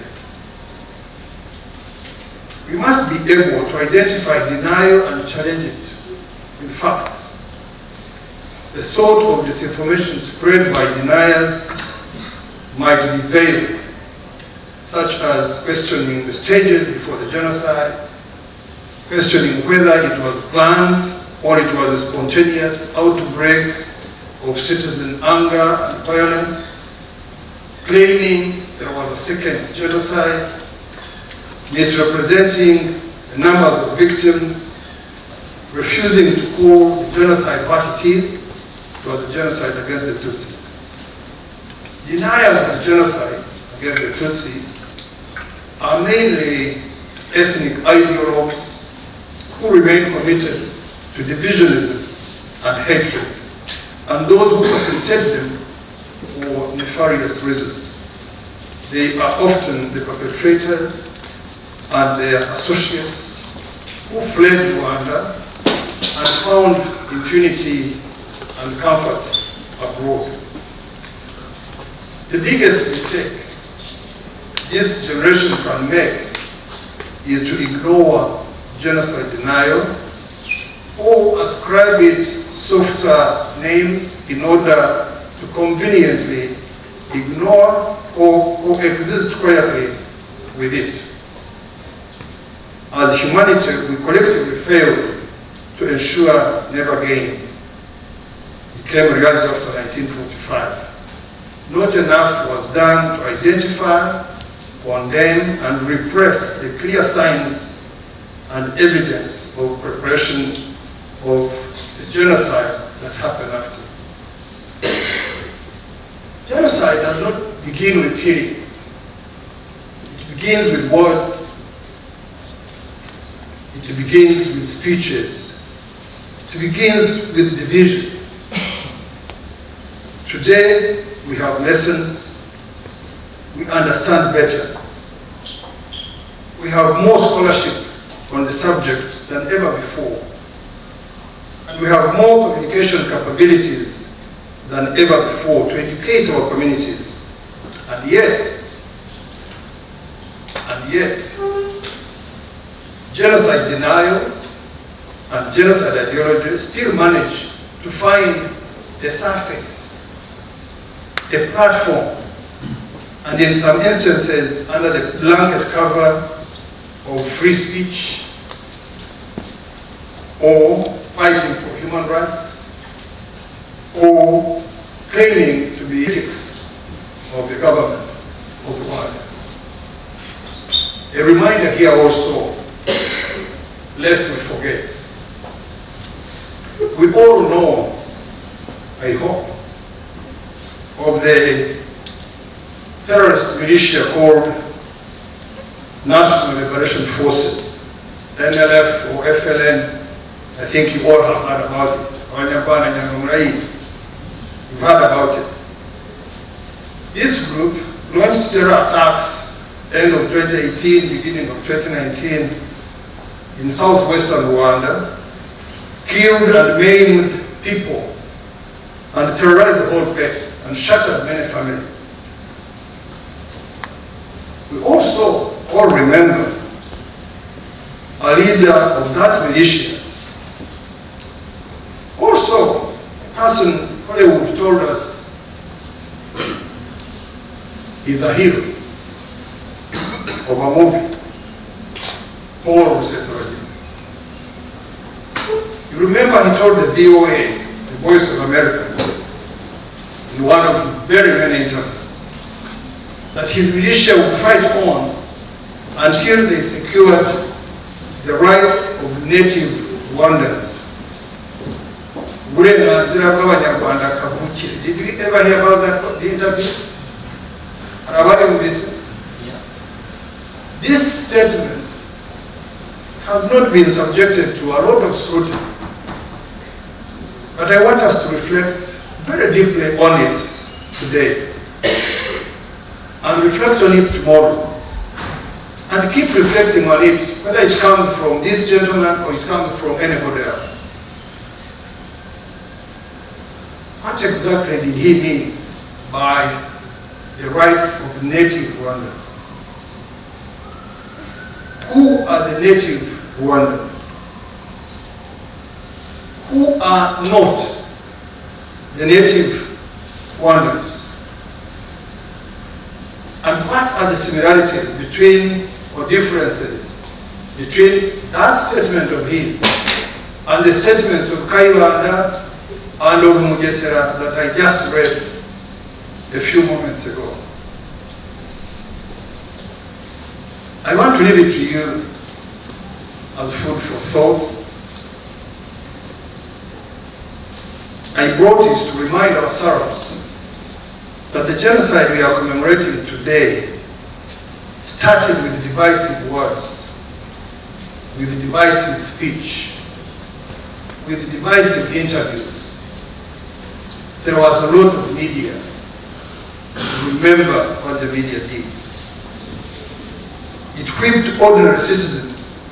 We must be able to identify denial and challenge it with facts. The sort of disinformation spread by deniers might be veiled, such as questioning the stages before the genocide, questioning whether it was planned or it was a spontaneous outbreak of citizen anger and violence, claiming there was a second genocide, misrepresenting the numbers of victims, refusing to call the genocide what it is. It was a genocide against the Tutsi. Deniers of the genocide against the Tutsi are mainly ethnic ideologues who remain committed to divisionism and hatred, and those who facilitate them for nefarious reasons. They are often the perpetrators and their associates who fled Rwanda and found impunity and comfort abroad. The biggest mistake this generation can make is to ignore genocide denial or ascribe it softer names in order to conveniently ignore or coexist quietly with it. As humanity, we collectively failed to ensure never again became reality after 1945. Not enough was done to identify, condemn, and repress the clear signs and evidence of preparation of the genocides that happened after. Genocide does not begin with killings. It begins with words. It begins with speeches. It begins with division. Today, we have lessons. We understand better. We have more scholarship on the subject than ever before. And we have more communication capabilities than ever before to educate our communities. And yet, genocide denial and genocide ideology still manage to find a surface, a platform, and in some instances under the blanket cover of free speech or fighting for human rights or claiming to be critics of the government of the world. A reminder here also, lest we forget, we all know, I hope, of the terrorist militia called National Liberation Forces, NLF or FLN. I think you all have heard about it. Abanyarwanda Nyangamurayi. You've heard about it. This group launched terror attacks end of 2018, beginning of 2019 in southwestern Rwanda, killed and maimed people, and terrorized the whole place and shattered many families. We also all remember a leader of that militia. Also, a person Hollywood told us is a hero of a movie, Paul Rusesabagina. You remember he told the VOA, the Voice of America, in one of his very many interviews, that his militia would fight on until they secured the rights of native Rwandans. Did you ever hear about that interview? This statement has not been subjected to a lot of scrutiny, but I want us to reflect very deeply on it today and reflect on it tomorrow and keep reflecting on it, whether it comes from this gentleman or it comes from anybody else. What exactly did he mean by the rights of native Rwandans? Who are the native Rwandans? Who are not the native Rwandans? And what are the similarities between, or differences between that statement of his and the statements of Kayibanda and of Mugesera that I just read a few moments ago? I want to leave it to you as food for thought. I brought it to remind ourselves that the genocide we are commemorating today started with divisive words, with divisive speech, with divisive interviews. There was a lot of media. Remember what the media did. It whipped ordinary citizens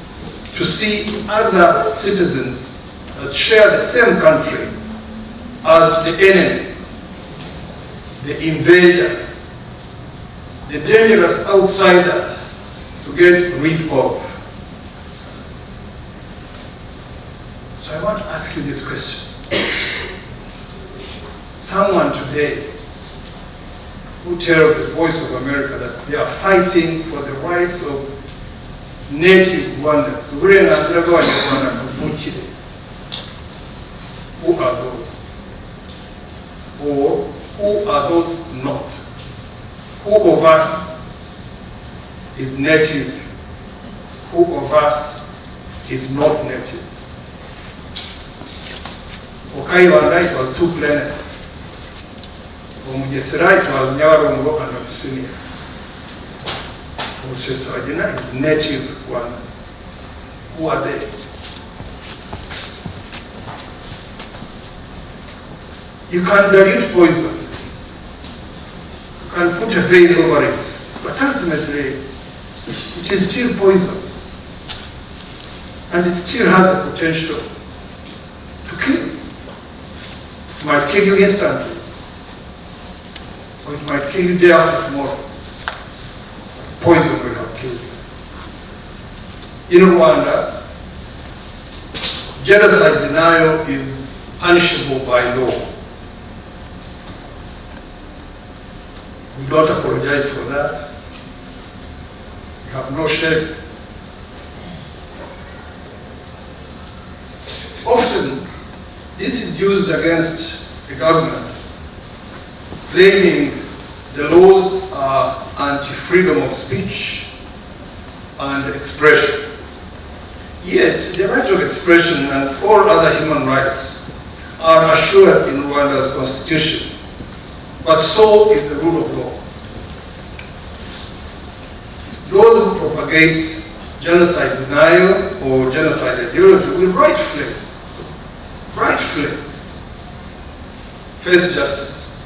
to see other citizens that share the same country as the enemy, the invader, the dangerous outsider to get rid of. So I want to ask you this question. Someone today who tells the Voice of America that they are fighting for the rights of native Rwandans. Who are those? Or who are those not? Who of us is native? Who of us is not native? For Kayibanda, it was 2 planets. For Mugesera, it was Nyabarongo and Abyssinia. For Rusesabagina, it's native Rwandans. Who are they? You can dilute poison. You can put a veil over it. But ultimately, it is still poison. And it still has the potential to kill. It might kill you instantly. Or it might kill you day after tomorrow. Poison will have killed you. In Rwanda, genocide denial is punishable by law. We don't apologize for that. We have no shame. Often, this is used against the government, claiming the laws are anti-freedom of speech and expression. Yet, the right of expression and all other human rights are assured in Rwanda's constitution. But so is the rule of law. Those who propagate genocide denial or genocide ideology will rightfully face justice.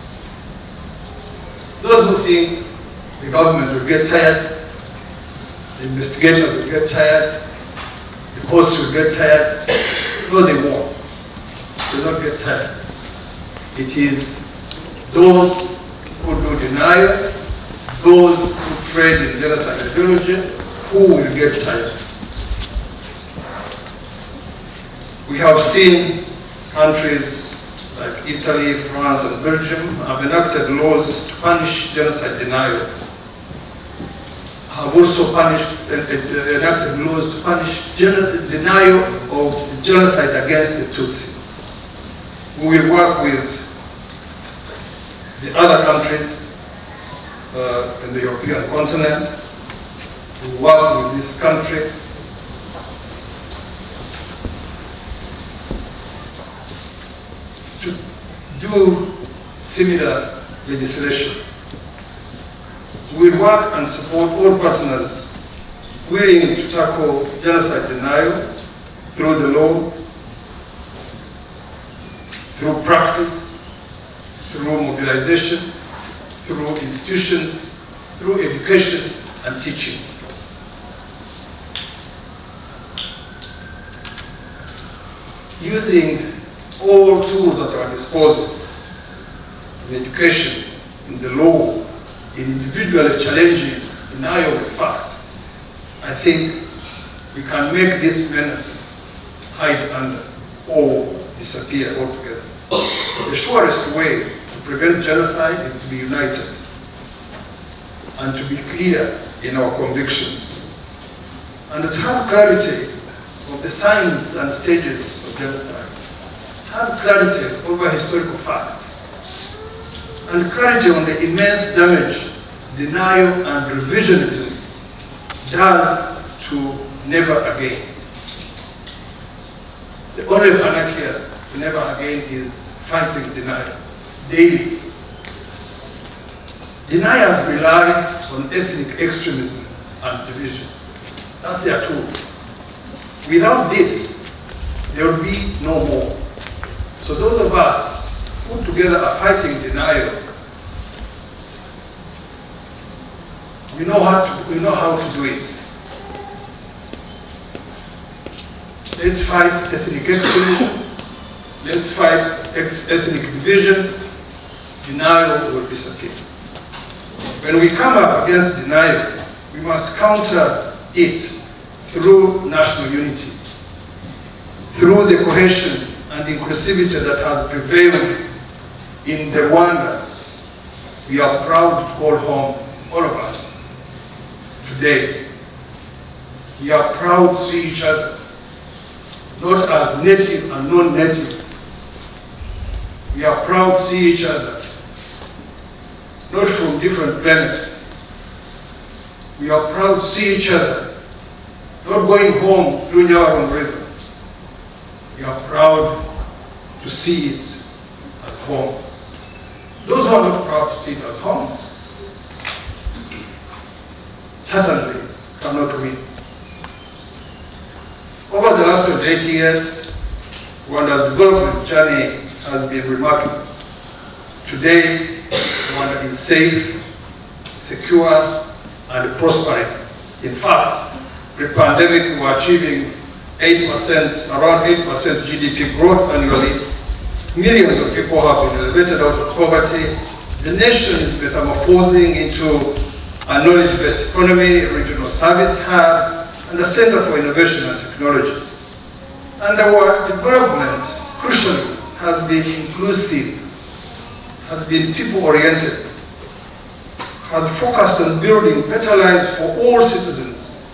Those who think the government will get tired, the investigators will get tired, the courts will get tired, no, they won't. They will not get tired. It is those who do denial, those who trade in genocide ideology, who will get tired. We have seen countries like Italy, France, and Belgium have enacted laws to punish genocide denial, have also enacted laws to punish denial of genocide against the Tutsi. We will work with the other countries in the European continent, we work with this country to do similar legislation. We work and support all partners willing to tackle genocide denial through the law, through practice, through mobilization, through institutions, through education and teaching. Using all tools at our disposal, in education, in the law, in individually challenging denial of facts, I think we can make this menace hide under or disappear altogether. The surest way to prevent genocide is to be united and to be clear in our convictions and to have clarity of the signs and stages of genocide, have clarity over historical facts, and clarity on the immense damage denial and revisionism does to never again. The only panacea to never again is fighting denial daily. Deniers rely on ethnic extremism and division. That's their tool. Without this, there will be no more. So those of us who together are fighting denial, we know how to do it. Let's fight ethnic extremism. Let's fight ethnic division. Denial will disappear. When we come up against denial, we must counter it through national unity, through the cohesion and inclusivity that has prevailed in the Rwanda we are proud to call home, all of us, today. We are proud to see each other, not as native and non-native. We are proud to see each other, not from different planets. We are proud to see each other, not going home through Nyabarongo River. We are proud to see it as home. Those who are not proud to see it as home certainly cannot win. Over the last 28 years, Rwanda's development journey has been remarkable. Today, Rwanda is safe, secure, and prospering. In fact, pre-pandemic, we were achieving 8%, around 8% GDP growth annually. Millions of people have been elevated out of poverty. The nation is metamorphosing into a knowledge-based economy, a regional service hub, and a center for innovation and technology. And our development, crucially, has been inclusive, has been people-oriented, has focused on building better lives for all citizens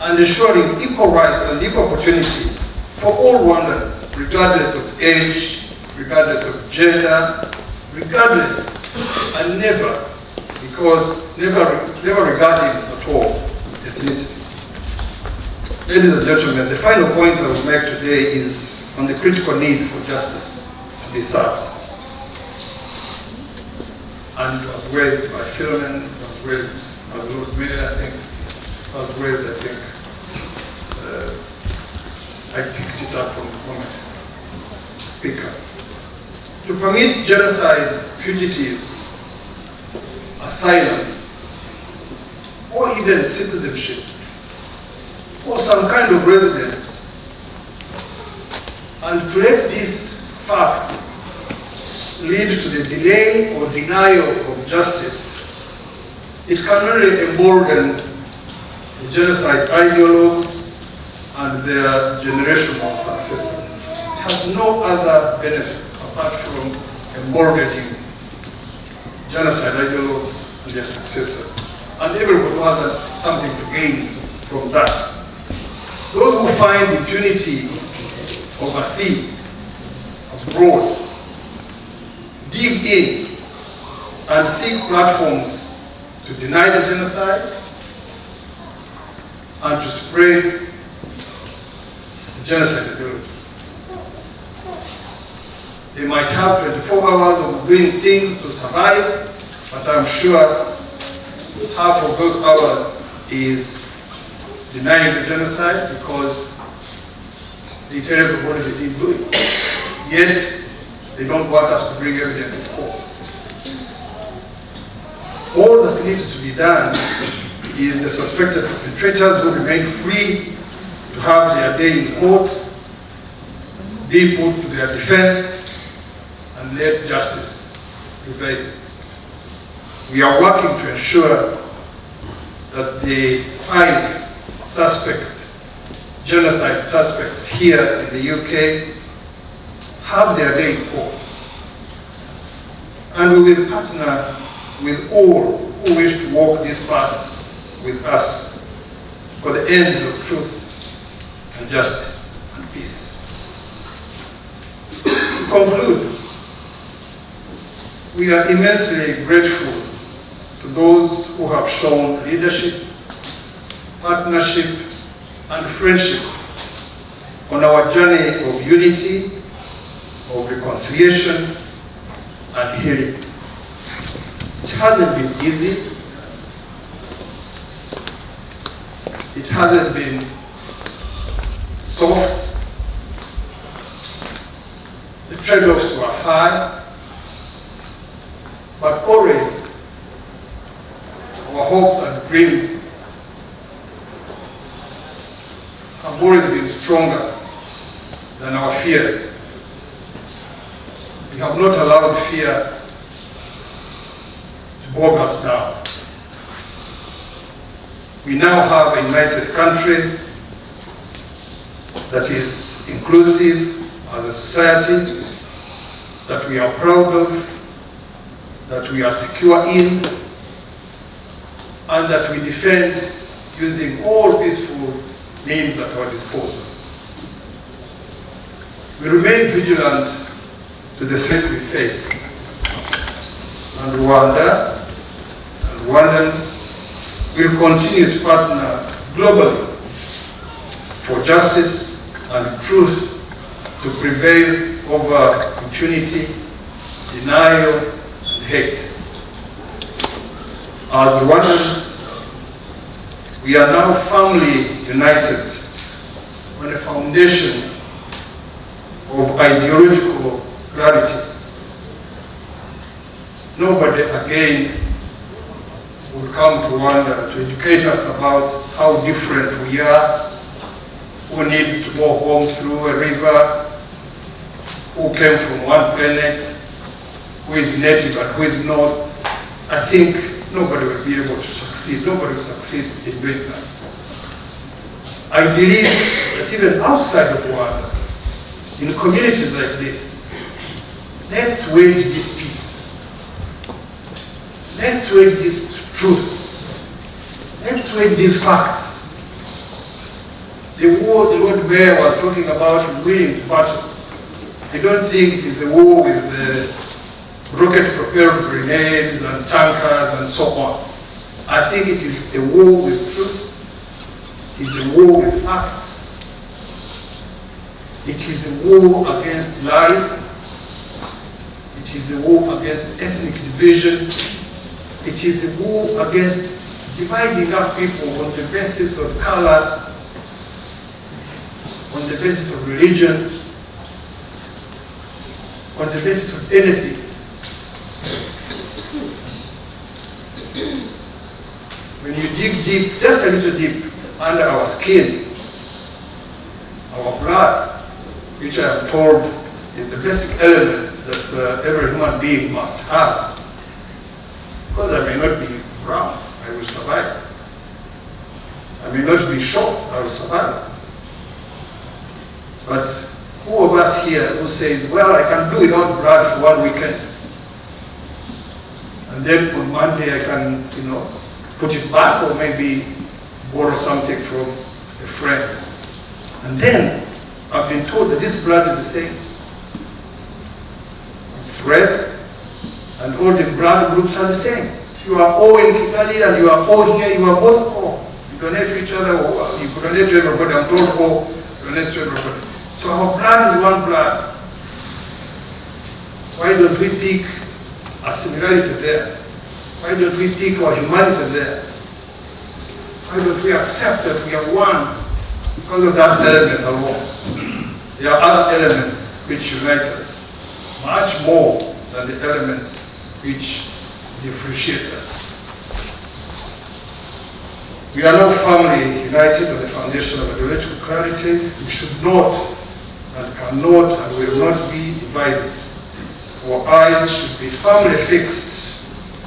and ensuring equal rights and equal opportunity for all Rwandans, regardless of age, regardless of gender, regardless and never, because never regarding at all ethnicity. Ladies and gentlemen, the final point I will make today is on the critical need for justice to be served. And it was raised by Philomene, it was raised by the Lord Mayor, I think, it was raised, I think, I picked it up from the comments. Speaker. to permit genocide fugitives asylum, or even citizenship, or some kind of residence, and to let this fact lead to the delay or denial of justice, it can only embolden the genocide ideologues and their generation of successors. It has no other benefit apart from emboldening genocide ideologues and their successors. And everybody has something to gain from that. Those who find impunity overseas, abroad, dig in and seek platforms to deny the genocide and to spread the genocide ideology. They might have 24 hours of doing things to survive, but I'm sure half of those hours is denying the genocide because they tell everybody they didn't do it. Yet, they don't want us to bring evidence in court. All that needs to be done is the suspected perpetrators who remain free to have their day in court, be put to their defense, and let justice prevail. We are working to ensure that the 5 genocide suspects here in the UK have their day in court. And we will partner with all who wish to walk this path with us for the ends of truth and justice and peace. To conclude, we are immensely grateful to those who have shown leadership, partnership, and friendship on our journey of unity, of reconciliation, and healing. It hasn't been easy. It hasn't been soft. The trade-offs were high, but always our hopes and dreams have always been stronger than our fears. We have not allowed fear to bog us down. We now have a united country that is inclusive as a society, that we are proud of, that we are secure in, and that we defend using all peaceful means at our disposal. We remain vigilant to the threats we face, and Rwanda and Rwandans will continue to partner globally for justice and truth to prevail over impunity, denial, and hate. As Rwandans, we are now firmly united on a foundation of ideological clarity. Nobody again will come to Rwanda to educate us about how different we are, who needs to go home through a river, who came from one planet, who is native and who is not. I think nobody will be able to succeed. Nobody will succeed in doing that. I believe that even outside of Rwanda, in communities like this, let's wage this peace. Let's wage this truth. Let's wage these facts. The war the Lord Mayor was talking about is willing to battle. I don't think it is a war with rocket-propelled grenades and tankers and so on. I think it is a war with truth. It is a war with facts. It is a war against lies. It is a war against ethnic division. It is a war against dividing up people on the basis of color, on the basis of religion. on the basis of anything. When you dig deep, just a little deep, under our skin, our blood, which I am told is the basic element that every human being must have. Because I may not be brown, I will survive. I may not be short, I will survive. But who of us here who says, well, I can do without blood for 1 weekend, and then on Monday I can, put it back, or maybe borrow something from a friend. And then I've been told that this blood is the same. It's red, and all the blood groups are the same. If you are O in Kigali and you are O here, you are both O. You donate to each other, or you donate to everybody. I'm told O donates to everybody. So our blood is one blood. Why don't we pick a similarity there? Why don't we pick our humanity there? Why don't we accept that we are one because of that element alone? There are other elements which unite us, much more than the elements which differentiate us. We are now firmly united on the foundation of ideological clarity. We should not and cannot and will not be divided. Our eyes should be firmly fixed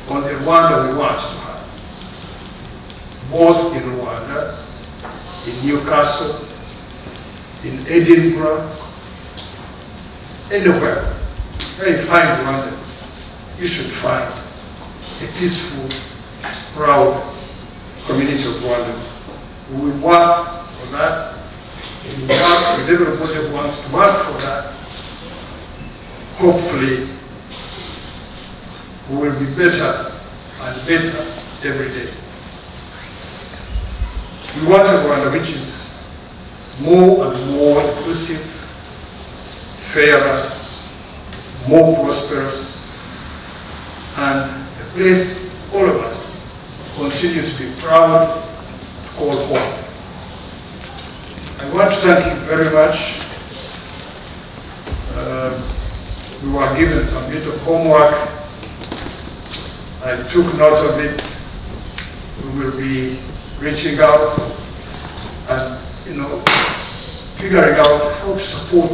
on the Rwanda we want to have, both in Rwanda, in Newcastle, in Edinburgh, anywhere where you find Rwandans, you should find a peaceful, proud community of Rwandans. We will work for that. We will work with everybody who wants to work for that. Hopefully, we will be better and better every day. We want a Rwanda which is more and more inclusive, fairer, more prosperous, and a place all of us continue to be proud to call home. I want to thank you very much. We were given some bit of homework. I took note of it. We will be reaching out and, figuring out how to support